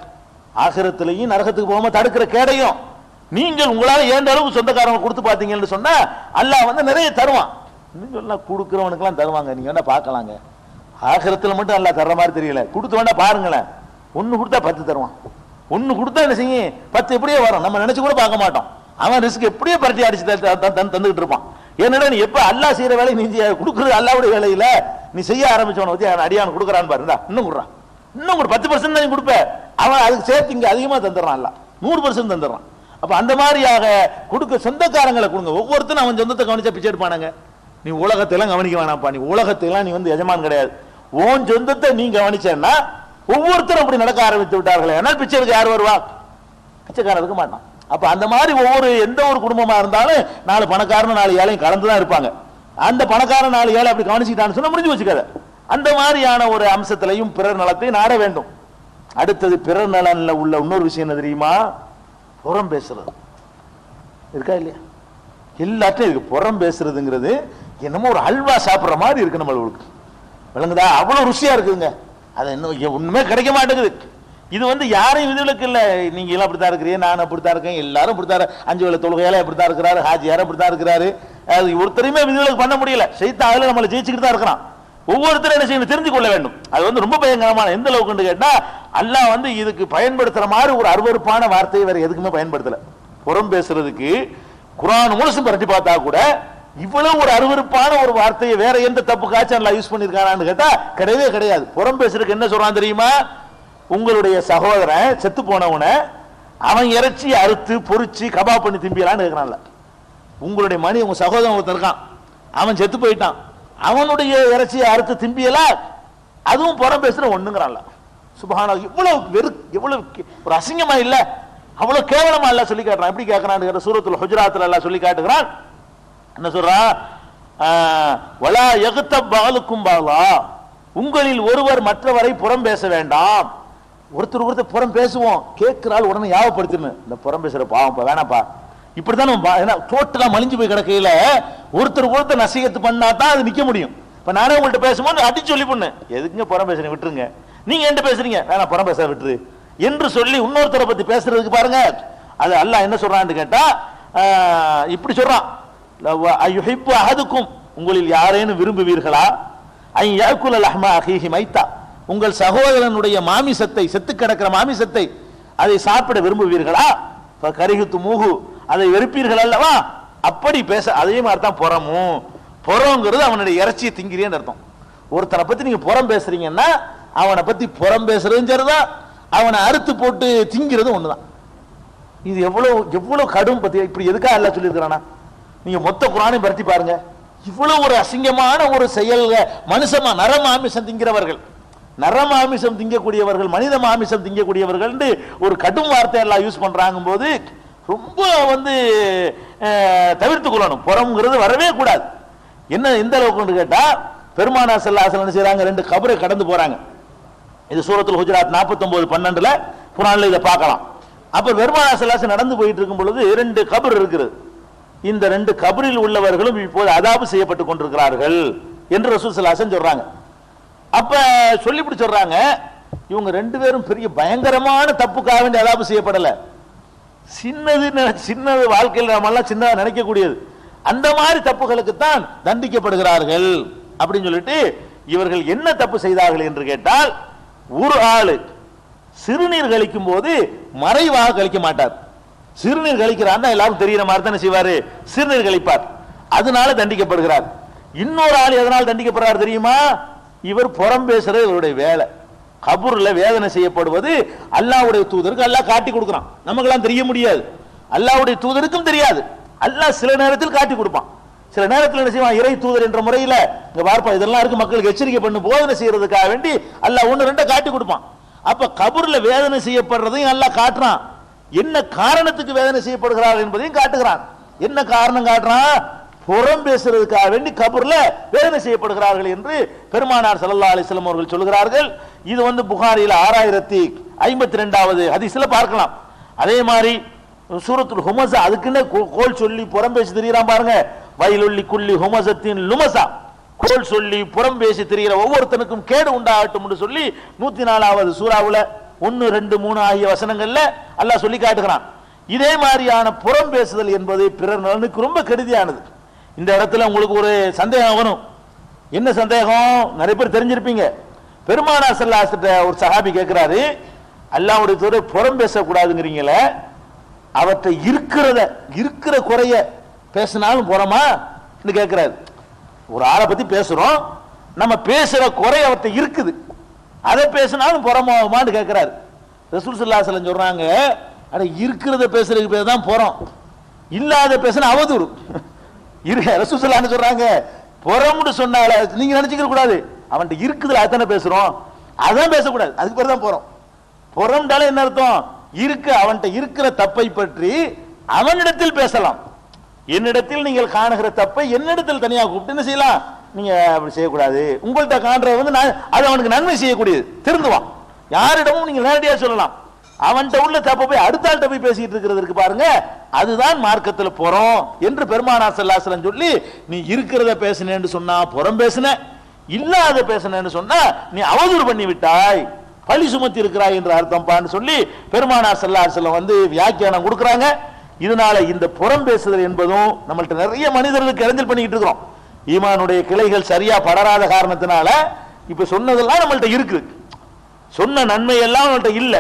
ஆகிரத்திலையும் நரகத்துக்கு போகாம தடுக்கிற கேடையும் நீங்கள் உங்களால ஏண்ட அளவுக்கு சொந்தக்காரங்க கொடுத்து பார்த்தீங்கன்னு சொன்னா அல்லாஹ் நிறைய தருவான். நீங்க கொடுக்கிறவனுக்கெல்லாம் தருவாங்க, நீங்க வேணா பார்க்கலாங்க. ஆகிரத்துல மட்டும் அல்லாஹ் தர்ற மாதிரி தெரியல, கொடுத்து வேணா பாருங்களேன். 1 கொடுத்தா 10 தருவான். 1 கொடுத்தா என்ன செய்யும், 10 எப்படியே வரும், நம்ம நினைச்சு கூட பார்க்க மாட்டோம். அவன் ரிஸ்க் எப்படியே பரட்டி அடிச்சு தந்துகிட்டு இருப்பான். ஏன்னா நீ எப்ப அல்லாஹ் செய்யற வேலை நீ கொடுக்குறது அல்லாஹ்வுடைய வேலையில நீ செய்ய ஆரம்பிச்சவன பத்தி அடியான் கொடுக்குறான்னு பாருந்தா இன்னும் கொடுறான், இன்னும் ஒரு 10% தான் நீ கொடுப்ப, அவன் அதுக்கு சேர்த்து இங்க அதிகமா தந்துடுறான், அல்ல 100% தந்துடுறான். அப்ப அந்த மாதிரியாக கொடுக்க சொந்தக்காரங்களை கொடுங்க. ஒவ்வொருத்தரும் அவன் சொந்தத்தை கவனிச்சா பிச்சை எடுப்பானாங்க. நீ உலகத்தையெல்லாம் கவனிக்க வேணாம்ப்பா, நீ உலகத்தையெல்லாம் நீ எஜமான் கிடையாது. உன் சொந்தத்தை நீ கவனிச்சேன்னா ஒவ்வொருத்தரும் அப்படி நடக்க ஆரம்பித்து விட்டார்களே, ஆனால் பிச்சை எடுக்க யார் வருவா, பிச்சைக்காரன் இருக்க மாட்டான். அப்ப அந்த மாதிரி எந்த ஒரு குடும்பமா இருந்தாலும் 4 பணக்காரனும் 4 ஏழையும் கலந்துதான் இருப்பாங்க. அந்த பணக்காரன் 4 ஏழை அப்படி கவனிச்சுட்டான்னு சொன்னா முடிஞ்சு வச்சுக்காத. அந்த மாதிரியான ஒரு அம்சத்திலையும் பிறர் நலத்தை நாட வேண்டும். அடுத்தது பிறர் நலன்ல உள்ள இன்னொரு விஷயம் என்ன தெரியுமா, புறம் பேசுறது இருக்கா இல்லையா? எல்லாத்தையும் இருக்கு. புறம் பேசுறதுங்கிறது என்னமோ ஒரு அல்வா சாப்பிட்ற மாதிரி இருக்கு நம்மளுக்கு. விளங்குதா? அவ்வளவு ருசியா இருக்குதுங்க. அது இன்னும் ஒண்ணுமே கிடைக்க மாட்டேங்குது. இது யாரையும் விதிவிலக்கு இல்லை. நீங்க எல்லாம் அப்படித்தான் இருக்கிறீங்க, நான் அப்படித்தான் இருக்கேன், எல்லாரும் அப்படித்தான், 5 வேளை தொழுகையால அப்படித்தான் இருக்கிறாரு, ஹாஜியாரும் அப்படித்தான் இருக்கிறாரு. அது ஒருத்தரையுமே விதிவிலக்கு பண்ண முடியல. சைத்தான் அதுல நம்மளை ஜெயிச்சுக்கிட்டு தான் இருக்கிறான். ஒவ்வொருத்தரும் என்ன செய்யணும், தெரிஞ்சு கொள்ள வேண்டும். அது ரொம்ப பயங்கரமான. எந்த அளவுக்கு கேட்டா, அல்லாஹ் இதுக்கு பயன்படுத்துற மாதிரி ஒரு அருவருப்பான வார்த்தையை வேற எதுக்குமே பயன்படுத்தல. புறம் பேசுறதுக்கு குர்ஆன் முழுசும் பரட்டி பார்த்தா கூட இவ்வளவு ஒரு அருவருப்பான ஒரு வார்த்தையை வேற எந்த தப்புக்காச்சும் அல்லாஹ் யூஸ் பண்ணிருக்கானான்னு கேட்டா கிடையவே கிடையாது. புறம் பேசுறதுக்கு என்ன சொல்றான் தெரியுமா? உங்களுடைய சகோதரன் செத்து போனவனை அவன் இறைச்சி அறுத்து பொறிச்சு கபாப் பண்ணி திம்பியலான்னு கேட்கிறான்ல. உங்களுடைய மணி உங்க சகோதரன் ஒருத்தர் இருக்கான், அவன் செத்து போயிட்டான், அவனுடைய இறைச்சியை அறுத்து திம்பியலா, அதுவும் புறம் பேசுற ஒண்ணுங்கிறான்ல. சுப்ஹானல்லாஹ், இவ்வளவு ஒரு அசிங்கமா இல்ல, அவ்வளவு கேவலமா அல்லாஹ் சொல்லி காட்டுறான். எப்படி கேட்கறான்னு சூரத்துல் ஹுஜராத்ல அல்லாஹ் சொல்லி காட்டுகிறான். என்ன சொல்றான்? வலா யக்தப் பஅலுக்கும் பஅலா, உங்களில் ஒருவர் மற்றவரை புறம் பேச வேண்டாம். ஒருத்தர் புறம் பேசுவோம், கேட்கிறாள் உடனே யாவப்படுத்தினு, இந்த புறம் பேசுற பாவம் வேணாப்பா, இப்படித்தான் டோட்டலா மலிஞ்சு போய் கிடக்கையில ஒருத்தர் நசீகத்து பண்ணா தான் அது நிக்க முடியும். இப்ப நானே உங்கள்கிட்ட பேசும்போது அடிச்சு சொல்லி பண்ணு, எதுக்குங்க புறம் பேசுறீங்க, விட்டுருங்க, நீங்க என்ன பேசுறீங்க, வேணா புறம் பேச விட்டுரு என்று சொல்லி இன்னொருத்தரை பத்தி பேசுறதுக்கு பாருங்க. அது அல்லாஹ் என்ன சொல்றான்னு கேட்டா இப்படி சொல்றான், அயுஹிப்பு அஹதுக்கும், உங்களில் யாரேனும் விரும்புவீர்களா, ஐ யாக்குல லஹ்மா அஹீஹி மைத்தா, உங்கள் சகோதரனுடைய மாமிசத்தை, செத்து கிடக்கிற மாமிசத்தை அதை சாப்பிட விரும்புவீர்களா, கரிகுத்து மூகு, அதை வெறுப்பீர்கள் அல்லவா, அப்படி பேச. அதே மாதிரி தான் புறமும். புறங்கிறது அவனுடைய இறைச்சியை திங்கிறேன்னு அர்த்தம். ஒருத்தனை பத்தி நீங்க புறம் பேசுறீங்கன்னா அவனை பத்தி புறம் பேசுறதும் சரிதான், அவனை அறுத்து போட்டு திங்கிறதும் ஒண்ணுதான். இது எவ்வளவு கடும் பத்தி. இப்படி எதுக்காக அல்லாஹ் சொல்லியிருக்கிறானா? நீங்க மொத்த குர்ஆனை பரட்டி பாருங்க. இவ்வளவு ஒரு அசிங்கமான ஒரு செயல். மனுஷமா நரமாமிசம் திங்கிறவர்கள், நரமாமிசம் திங்கக்கூடியவர்கள், மனித மாமிசம் திங்கக்கூடியவர்கள் ஒரு கடும் வார்த்தை எல்லாம் யூஸ் பண்றாங்க போது ரொம்ப தவிர்த்து கொள்ளணும். புறம்ங்கிறது வரவே கூடாது. என்ன எந்த அளவுக்கு கேட்டா, பெருமானார் ஸல்லல்லாஹு அலைஹி வஸல்லம் செய்றாங்க, 2 கபரை கடந்து போறாங்க. இது சூரத்துல் ஹுஜராத் 49:12 குர்ஆன்ல இத பார்க்கலாம். அப்ப பெருமானார் ஸல்லல்லாஹு அலைஹி வஸல்லம் நடந்து போயிட்டு இருக்கும் பொழுது 2 கபர் இருக்குது. இந்த 2 கபரில் உள்ளவர்களும் இப்போது அதாபு செய்யப்பட்டு கொண்டிருக்கிறார்கள் என்று ரசூல் ஸல்லல்லாஹு அலைஹி வஸல்லம் சொல்றாங்க. அப்ப சொல்லிவிட்டு சொல்றாங்க, இவங்க 2 பேரும் பெரிய பயங்கரமான தப்புக்காக வேண்டிய அதாபு செய்யப்படல, சின்னது வாழ்க்கையில் நம்மெல்லாம் சின்னதா நினைக்கக்கூடியது, அந்த மாதிரி தப்புகளுக்கு தான் தண்டிக்கப்படுகிறார்கள் அப்படின்னு சொல்லிட்டு, இவர்கள் என்ன தப்பு செய்தார்கள் என்று கேட்டால், ஒரு ஆளு சிறுநீர் கழிக்கும் போது மறைவாக கழிக்க மாட்டார். சிறுநீர் கழிக்கிறார் எல்லாரும் தெரிகிற மாதிரி தானே செய்வாரு, சிறுநீர் கழிப்பார், அதனால தண்டிக்கப்படுகிறார். இன்னொரு ஆள் எதனால் தண்டிக்கப்படுறார் தெரியுமா? இவர் புறம் பேசுறது இவருடைய வேலை. கபூர்ல வேதனை செய்யப்படுவது அல்லாஹ்வுடைய தூதருக்கு அல்லாஹ் காட்டி கொடுக்கிறான். நமக்கெல்லாம் தெரிய முடியாது, அல்லாஹ்வுடைய தூதருக்கும் தெரியாது. அல்லாஹ் சில நேரத்தில் காட்டி கொடுப்பான், சில நேரத்தில் என்ன செய்வான், இறை தூதர் என்ற முறையில் இங்க பார்ப்பா இதெல்லாம் இருக்கு, மக்களுக்கு எச்சரிக்கை பண்ணு, போதனை செய்யறதுக்காக வேண்டி அல்லாஹ் 1-2 காட்டி கொடுப்பான். அப்ப கபூர்ல வேதனை செய்யப்படுறதையும் அல்லாஹ் காட்டுறான், என்ன காரணத்துக்கு வேதனை செய்யப்படுகிறார்கள் என்பதையும் காட்டுகிறான். என்ன காரணம் காட்டுறான்? புறம் பேசுறதுக்காக வேண்டி கபூர்ல வேதனை செய்யப்படுகிறார்கள் என்று பெருமானார் ஸல்லல்லாஹு அலைஹி வஸல்லம் அவர்கள் சொல்கிறார்கள். இது புகாரியில் 6052வது ஹதீஸ்ல பார்க்கலாம். அதே மாதிரி சூரத்துல் ஹுமஸா, அதுக்குன்னு கோல் சொல்லி புறம் பேசி திரியிறான் பாருங்க, வயலுள்ளி குள்ளி ஹுமஸத்தின் லுமஸா, கோல் சொல்லி புறம் பேசி திரிகிற ஒவ்வொருத்தனுக்கும் கேடு உண்டாகட்டும் என்று சொல்லி 104வது சூராவுல 1, 2, 3 ஆகிய வசனங்கள்ல அல்லாஹ் சொல்லி காட்டுகிறான். இதே மாதிரியான புறம் பேசுதல் என்பது பிறர் நலனுக்கு ரொம்ப கெடுதியானது. இந்த இடத்துல உங்களுக்கு ஒரு சந்தேகம் வரும். என்ன சந்தேகம்? நிறைய பேர் தெரிஞ்சிருப்பீங்க. பெருமானார் ஸல்லல்லாஹு அலைஹி வஸல்லம் ஒரு சஹாபி கேட்கிறாரு, அல்லாஹ்வுடைய தூதர் புறம் பேசக்கூடாதுங்கிறீங்களே, அவற்றை இருக்கிற குறைய பேசினாலும் புறமா கேட்கிறாரு. ஒரு ஆளை பத்தி பேசுறோம், நம்ம பேசுற குறை அவற்றை இருக்குது, அதை பேசினாலும் புறமாகுமான்னு கேட்கிறாரு. ரசூல் ஸல்லல்லாஹு அலைஹி வஸல்லம் சொல்றாங்க, அட இருக்கிறத பேசுறதுக்கு பேர் தான் புறம், இல்லாத பேசினா அவதூறு. ரசூல் ஸல்லல்லாஹு அலைஹி வஸல்லம் சொல்றாங்க, புறம்னு சொன்னால நீங்க நினைச்சுக்க கூடாது, அவன்கிட்ட இருக்குதுல அதானே பேசுறோம், அதான் பேசக்கூடாது, அதுக்கு பேர் தான் புறம். புறம்டால என்ன அர்த்தம்? அவன்கிட்ட இருக்கிற தப்பை பற்றி அவனிடத்தில் பேசலாம். என்னிடத்தில் நீங்கள் காணுகிற தப்பை என்னிடத்தில் தனியாக கூப்பிட்டு என்ன செய்யலாம், நீங்க அப்படி செய்யக்கூடாது, உங்கள்கிட்ட காண்றது அது அவனுக்கு நன்மை செய்யக்கூடியது, திருந்துவான். யாரிடமும் நீங்க நேரடியாக சொல்லலாம். அவன்கிட்ட உள்ள தப்பை போய் அடுத்த ஆள்கிட்ட போய் பேசிட்டு இருக்கிறதுக்கு பாருங்க, அதுதான் மார்க்கத்தில் புறம் என்று பெருமானார் ஸல்லல்லாஹு அலைஹி வஸல்லம் சொல்லி, நீ இருக்கிறத பேசுனேன்னு சொன்னா புறம் பேசுன, இல்லாத பேசணும்னு சொன்னா நீ அவதூறு பண்ணி விட்டாய், பழி சுமத்தி இருக்கிறாய் என்ற அர்த்தம்பான்னு சொல்லி பெருமானார் ஸல்லல்லாஹு அலைஹி வஸல்லம் வந்து வியாக்கியானம் கொடுக்குறாங்க. இதனால இந்த புறம் பேசுதல் என்பதும் நம்மள்ட்ட நிறைய மனிதர்களுக்கு இடைஞ்சல் பண்ணிக்கிட்டு இருக்கிறோம். ஈமானுடைய கிளைகள் சரியா படராத காரணத்தினால இப்ப சொன்னதெல்லாம் நம்மள்ட்ட இருக்குது, சொன்ன நன்மை எல்லாம் நம்மள்ட்ட இல்ல,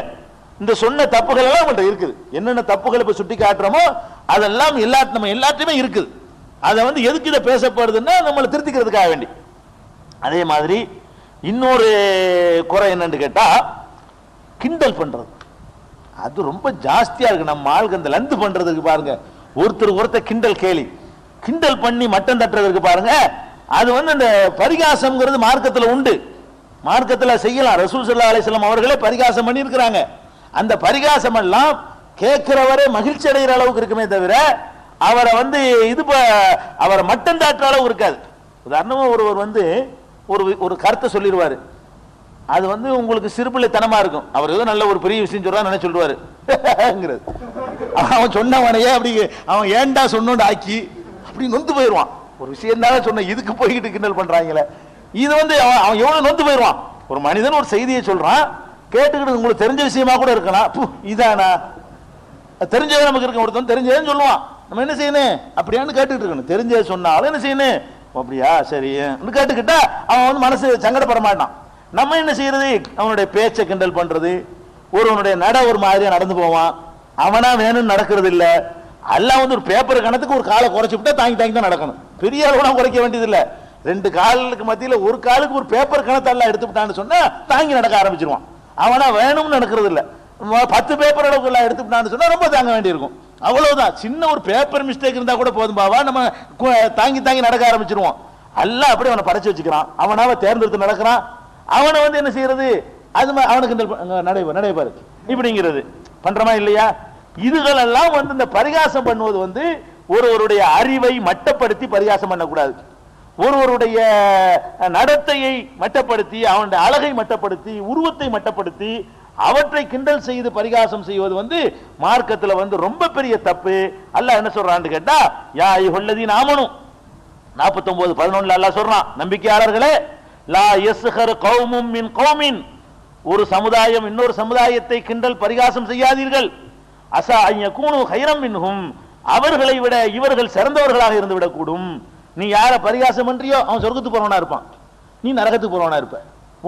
இந்த சொன்ன தப்புகள் எல்லாம் நம்மள்ட்ட இருக்குது. என்னென்ன தப்புகள் இப்ப சுட்டி காட்டுறோமோ அதெல்லாம் நம்ம எல்லாத்தையுமே இருக்குது. அதை வந்து எதுக்கு இதை பேசப்படுதுன்னா நம்மளை திருத்திக்கிறதுக்காக வேண்டி. அதே மாதிரி இன்னொரு குறை என்னன்னு கேட்டா கிண்டல் பண்றது, அது ரொம்ப ஜாஸ்தியா இருக்கு. நம்ம ஆளுக்கு அந்த லந்து பண்றதுக்கு பாருங்க, ஒருத்தர் கிண்டல் கேலி கிண்டல் பண்ணி மட்டம் தட்டுறதுக்கு பாருங்க, அது வந்து அந்த பரிகாசம்ங்கிறது மார்க்கத்தில் உண்டு, மார்க்கத்தில் செய்யலாம். ரசூல் ஸல்லல்லாஹு அலைஹி வஸல்லம் அவர்களே பரிகாசம் பண்ணி இருக்கிறாங்க. அந்த பரிகாசம் எல்லாம் கேட்கிறவரே மகிழ்ச்சி அடைகிற அளவுக்கு இருக்குமே தவிர அவரை வந்து அவரை மட்டம் தாட்டுற அளவு இருக்காது. உதாரணமா ஒருவர் வந்து ஒரு கருத்தை சொல்லிடுவாரு, அது வந்து உங்களுக்கு சிறுபிள்ளைத்தனமா இருக்கும். அவர் ஏதோ நல்ல ஒரு பெரிய விஷயம் சொல்றான்னு நினைச்சு சொல்லுவாரு. அவன் சொன்னவனையே அப்படி அவன் ஏண்டா சொன்னோண்டு ஆக்கி அப்படி நொந்து போயிடுவான். ஒரு விஷயம் தானே சொன்ன, இதுக்கு போய்கிட்டு கிண்டல் பண்றாங்களே. இது வந்து அவன் எவ்வளவு நொந்து போயிடுவான். ஒரு மனிதன் ஒரு செய்தியை சொல்றான், கேட்டுக்கிட்டு உங்களுக்கு தெரிஞ்ச விஷயமா கூட இருக்கலாம், இதானா தெரிஞ்சதே நமக்கு இருக்க, ஒருத்தன் தெரிஞ்சதுன்னு சொல்லுவான், நம்ம என்ன செய்யணும் அப்படியான்னு கேட்டுக்கிட்டு இருக்கணும். தெரிஞ்சது சொன்னாலும் என்ன செய்யணும், அப்படியா சரி கேட்டுக்கிட்டா அவன் வந்து மனசு சங்கடப்பட மாட்டான். நம்ம என்ன செய்யறது, அவனுடைய பேச்சை கிண்டல் பண்றது, ஒருவனுடைய நட ஒரு மாதிரியா நடந்து போவான், அவனா வேணும்னு நடக்கிறது இல்ல. எல்லாம் வந்து ஒரு பேப்பர் கணத்துக்கு ஒரு காலை குறைச்சு விட்டா தாங்கி தான் நடக்கணும், பெரிய அளவுலாம் குறைக்க வேண்டியது இல்ல. ரெண்டு காலுக்கு மத்தியில ஒரு காலுக்கு ஒரு பேப்பர் கணத்தை எல்லாம் எடுத்துட்டான்னு சொன்னா தாங்கி நடக்க ஆரம்பிச்சிருவான். அவனா வேணும்னு நடக்கிறது இல்ல. 10 பேப்பர் அளவுக்கு எல்லாம் எடுத்துட்டான்னு சொன்னா ரொம்ப தாங்க வேண்டியிருக்கும். அவ்வளவுதான், சின்ன ஒரு பேப்பர் மிஸ்டேக் இருந்தா கூட போதும் பாவா, நம்ம தாங்கி நடக்க ஆரம்பிச்சிருவோம். அல்ல அப்படி அவனை படைச்சு வச்சுக்கிறான், அவனாவ தேர்ந்தெடுத்து நடக்கிறான். அவனை வந்து என்ன செய்யறது, அது அவனுக்கு நடைபாரு இப்படிங்கிறது பண்றமா இல்லையா. இதுகள் எல்லாம் வந்து இந்த பரிகாசம் பண்ணுவது வந்து ஒருவருடைய அறிவை மட்டப்படுத்தி பரிகாசம் பண்ணக்கூடாது, ஒருவருடைய நடத்தையை மட்டப்படுத்தி, அவனுடைய அழகை மட்டப்படுத்தி, உருவத்தை மட்டப்படுத்தி அவற்றை கிண்டல் செய்து பரிகாசம் செய்வது வந்து மார்க்கத்தில் வந்து ரொம்ப பெரிய தப்பு. அல்லாஹ் என்ன சொல்றான்னு கேட்டா, யா அய்யுஹல்லதீன ஆமனு 49:11 அல்லாஹ் சொல்றான், நம்பிக்கையாளர்களே, லா யஸ்ஹர் கௌமும் மின் கௌமின், ஒரு சமுதாயம் இன்னொரு சமுதாயத்தை கிண்டல் பரிகாசம் செய்யாதீர்கள், அஸா அன் யகூனு கைரம் மின்ஹும், அவர்களை விட இவர்கள் சிறந்தவர்களாக இருந்து விடக்கூடும். நீ யார பரிகாசம் பண்றியோ அவன் சொர்க்கத்துக்கு போறவனா இருப்பான், நீ நரகத்துக்கு போறவனா இருப்ப,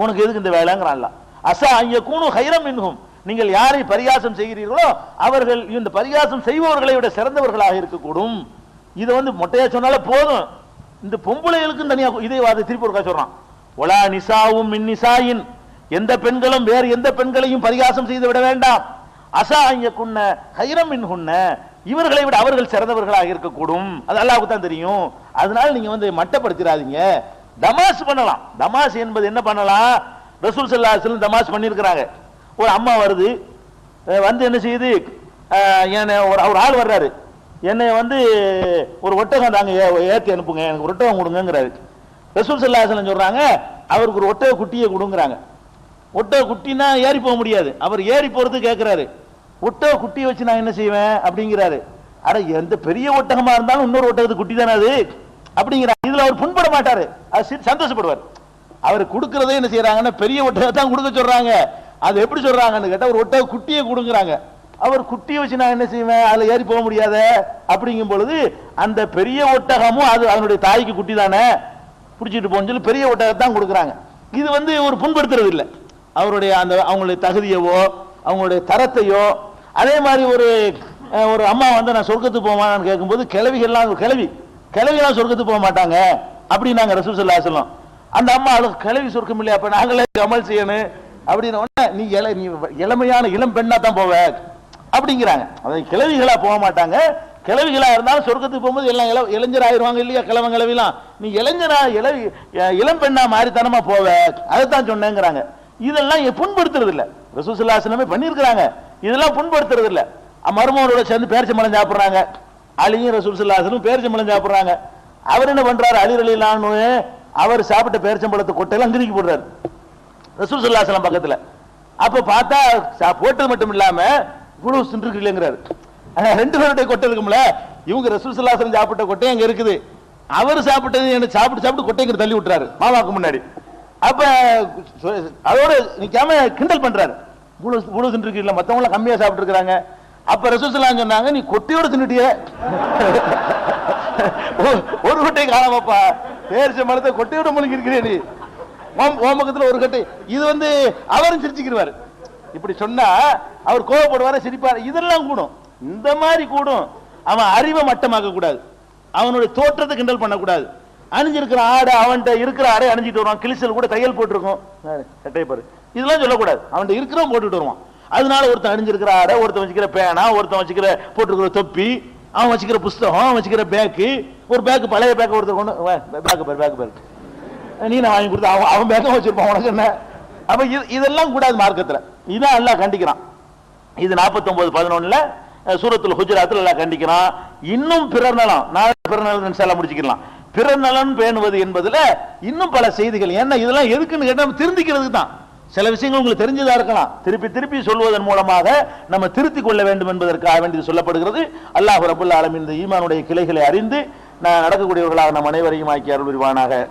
உனக்கு எதுக்கு இந்த வேலைங்கிறான் அல்லாஹ். அஸா அன் யகூனு கைரம் மின்ஹும், நீங்கள் யாரை பரிகாசம் செய்கிறீர்களோ அவர்கள் இந்த பரிகாசம் செய்பவர்களை விட சிறந்தவர்களாக இருக்கக்கூடும். இதை வந்து மொட்டையா சொன்னாலே போதும். இந்த பொம்பளைகளுக்கும் தனியா இதே வார்த்தை திருப்பி ஒருக்கா சொல்றான், ஒலா நிசாவும் மின் நிசாயின், எந்த பெண்களும் வேறு எந்த பெண்களையும் பரிகாசம் செய்து விட வேண்டாம். அஸா அன் யகுன்ன கைரம் மின்ஹுன்ன, இவர்களை விட அவர்கள் சிறந்தவர்களாக இருக்கக்கூடும், அது அல்லாஹ்வுக்கு தான் தெரியும். அதனால நீங்க வந்து மட்டப்படுத்திடாதீங்க. தமாஸ் பண்ணலாம். தமாஸ் என்பது என்ன பண்ணலாம், ரசூல் ஸல்லல்லாஹு அலைஹி வஸல்லம் தமாஸ் பண்ணியிருக்கிறாங்க. ஒரு அம்மா வருது, வந்து என்ன செய்யுது, ஒரு ஆள் வர்றாரு, என்னை வந்து ஒரு ஒட்டகம் தாங்க ஏற்றி அனுப்புங்க, எனக்கு ஒரு ஒட்டகம் கொடுங்கிறாரு. ரசூல் ஸல்லல்லாஹு அலைஹி வஸல்லம் சொல்றாங்க, அவருக்கு ஒரு ஒட்டக குட்டியை கொடுங்கிறாங்க. ஒட்டக குட்டினா ஏறி போக முடியாது, அவர் ஏறி போறது கேட்கிறாரு, ஒட்டக குட்டியை வச்சு நான் என்ன செய்வேன் அப்படிங்கிறாரு. அட எந்த பெரிய ஒட்டகமா இருந்தாலும் இன்னொரு ஒட்டகத்து குட்டி தானே அது அப்படிங்கிறார். இதுல அவர் புண்பட மாட்டாரு, அது சந்தோஷப்படுவார். அவர் கொடுக்கறதே என்ன செய்யறாங்கன்னா பெரிய ஒட்டகத்தான் கொடுக்க சொல்றாங்க. அது எப்படி சொல்றாங்கன்னு கேட்டா, ஒரு ஒட்டக குட்டியை கொடுங்கிறாங்க. அவர் குட்டியை வச்சு நான் என்ன செய்வேன், அதுல ஏறி போக முடியாத அப்படிங்கும் பொழுது அந்த பெரிய ஒட்டகமும் அது அதனுடைய தாய்க்கு குட்டி தானே, பிடிச்சிட்டு போன்னு சொல்லி பெரிய ஒட்டகத்தான் கொடுக்குறாங்க. இது வந்து ஒரு புண்படுத்துறது இல்லை, அவருடைய அந்த அவங்களுடைய தகுதியவோ அவங்களுடைய தரத்தையோ. அதே மாதிரி ஒரு அம்மா வந்து நான் சொர்க்கத்துக்கு போவான்னு கேட்கும்போது கிளவிகள்லாம் சொர்க்கத்துக்கு போக மாட்டாங்க அப்படின்னாங்க ரசூல் ஸல்லல்லாஹு அலைஹி வஸல்லம். அந்த அம்மா கிளவி சொர்க்கம் இல்லையா, அப்ப நாங்களே அமல் செய்யணும் அப்படின்னு, நீ இளமையான இளம் பெண்ணா தான் போவ அப்படிங்கிறாங்க. அதாவது கிளவிகளா போக மாட்டாங்க, கிளவிகளா இருந்தாலும் சொர்க்கத்துக்கு போகும்போது எல்லாம் இளைஞர் ஆயிடுவாங்க இல்லையா, கிளவிலாம். நீ இளம் பெண்ணா மாறித்தனமா போவ, அதைத்தான் சொன்னேங்கிறாங்க. இதெல்லாம் புண்படுத்துறது இல்ல, ரசூல் ஸல்லல்லாஹு அலைஹி வஸல்லம் பண்ணியிருக்கிறாங்க. இதெல்லாம் புண்படுத்துறது இல்ல. மருமகனோட சேர்ந்து பேரிச்சம்பழம் சாப்பிடுறாங்க, அலியும் ரசூல் ஸல்லல்லாஹு அலைஹி வஸல்லம் பேரிச்சம்பழம் சாப்பிடுறாங்க. அவர் என்ன பண்றாரு, அலி ரலியல்லாஹு அன்ஹு அவர் சாப்பிட்ட பேரிச்சம்பழத்தை கொட்டையெல்லாம் கிறுக்கி போடுறாரு ரசூல் ஸல்லல்லாஹு அலைஹி வஸல்லம் பக்கத்துல. அப்ப பார்த்தா போட்டது மட்டும் இல்லாம இவ்வளவு சின்றுக்கு இல்லைங்கிறாரு. 2 பேருடைய கொட்டை இருக்கும்ல, இவங்க ரசூல் ஸல்லல்லாஹு அலைஹி வஸல்லம் சாப்பிட்ட கொட்டை அங்க இருக்குது, அவர் சாப்பிட்டது என்ன சாப்பிட்டு சாப்பிட்டு கொட்டைங்கிற தள்ளி விட்டுறாரு மாமாவுக்கு முன்னாடி. அப்ப அதோட நிக்காம கிண்டல் பண்றாரு, இவ்வளவு தின்னு இல்ல, மத்தவங்க எல்லாம் கம்மியா சாப்பிட்டு இருக்காங்க. அப்ப ரசூலுல்லாஹ் சொன்னாங்க, நீ கொட்டையோட தின்னுட்டிய, ஒரு கொட்டை காணாமப்பா, பேரிச்ச மரத்தை கொட்டையோட முழுங்கி இருக்கிறேன் நீ, ஓமக்கத்துல ஒரு கட்டை. இது அவரும் சிரிச்சுக்கிறாரு. இப்படி சொன்னா அவர் கோவப்படுவார, சிரிப்பாரு. இதெல்லாம் கூடும், இந்த மாதிரி கூடும். அவன் அறிவை மட்டமாக்க கூடாது, அவனுடைய தோற்றத்தை கிண்டல் பண்ணக்கூடாது. அணிஞ்சிருக்கிற ஆடை, அவன்கிட்ட இருக்கிற ஆடை அணிஞ்சிட்டு வருவான், கிளிசல் கூட தையல் போட்டிருக்கும், கட்டை பாரு, இதெல்லாம் சொல்லக்கூடாது. அவன்கிட்ட இருக்கிறவன் போட்டுட்டு வருவான். அதனால ஒருத்தன் அணிஞ்சிருக்கிற ஆடை, ஒருத்தன் வச்சுக்கிற பேனா, ஒருத்தன் வச்சுக்கிற போட்டிருக்கிற தொப்பி, அவன் வச்சுக்கிற புஸ்தகம், அவன் வச்சுக்கிற பேக்கு, ஒரு பேக்கு பழைய பேக்கை ஒருத்தர் கொண்டு பேக்கு பாரு, பேக்கு பாரு, நீ நான் வாங்கி கொடுத்த அவன் பேக்கம் வச்சிருப்பான், உனக்கு என்ன? அப்ப இதெல்லாம் கூடாது மார்க்கத்துல. இதான் அல்லாஹ் கண்டிக்கிறான். இது 49:11 சூரத்துல் ஹுஜராத்தில் எல்லாம் கண்டிக்கிறான். இன்னும் பிறர் நலம், நாளை பிறர் நலன் இன்ஷா அல்லாஹ் முடிச்சுக்கலாம். பிறர் நலன் பேணுவது என்பதுல இன்னும் பல செய்திகள். ஏன்னா இதெல்லாம் எதுக்குன்னு கேட்டா திருந்திக்கிறதுக்கு தான். சில விஷயங்கள் உங்களுக்கு தெரிஞ்சதா இருக்கலாம், திருப்பி திருப்பி சொல்வதன் மூலமாக நம்ம திருத்திக் கொள்ள வேண்டும் என்பதற்காக வேண்டியது சொல்லப்படுகிறது. அல்லாஹ் ரப்பல் ஆலமீன் இந்த ஈமானுடைய கிளைகளை அறிந்து நடக்கக்கூடியவர்களாக நம் அனைவரையும் ஆக்கி அருள் புரிவானாக.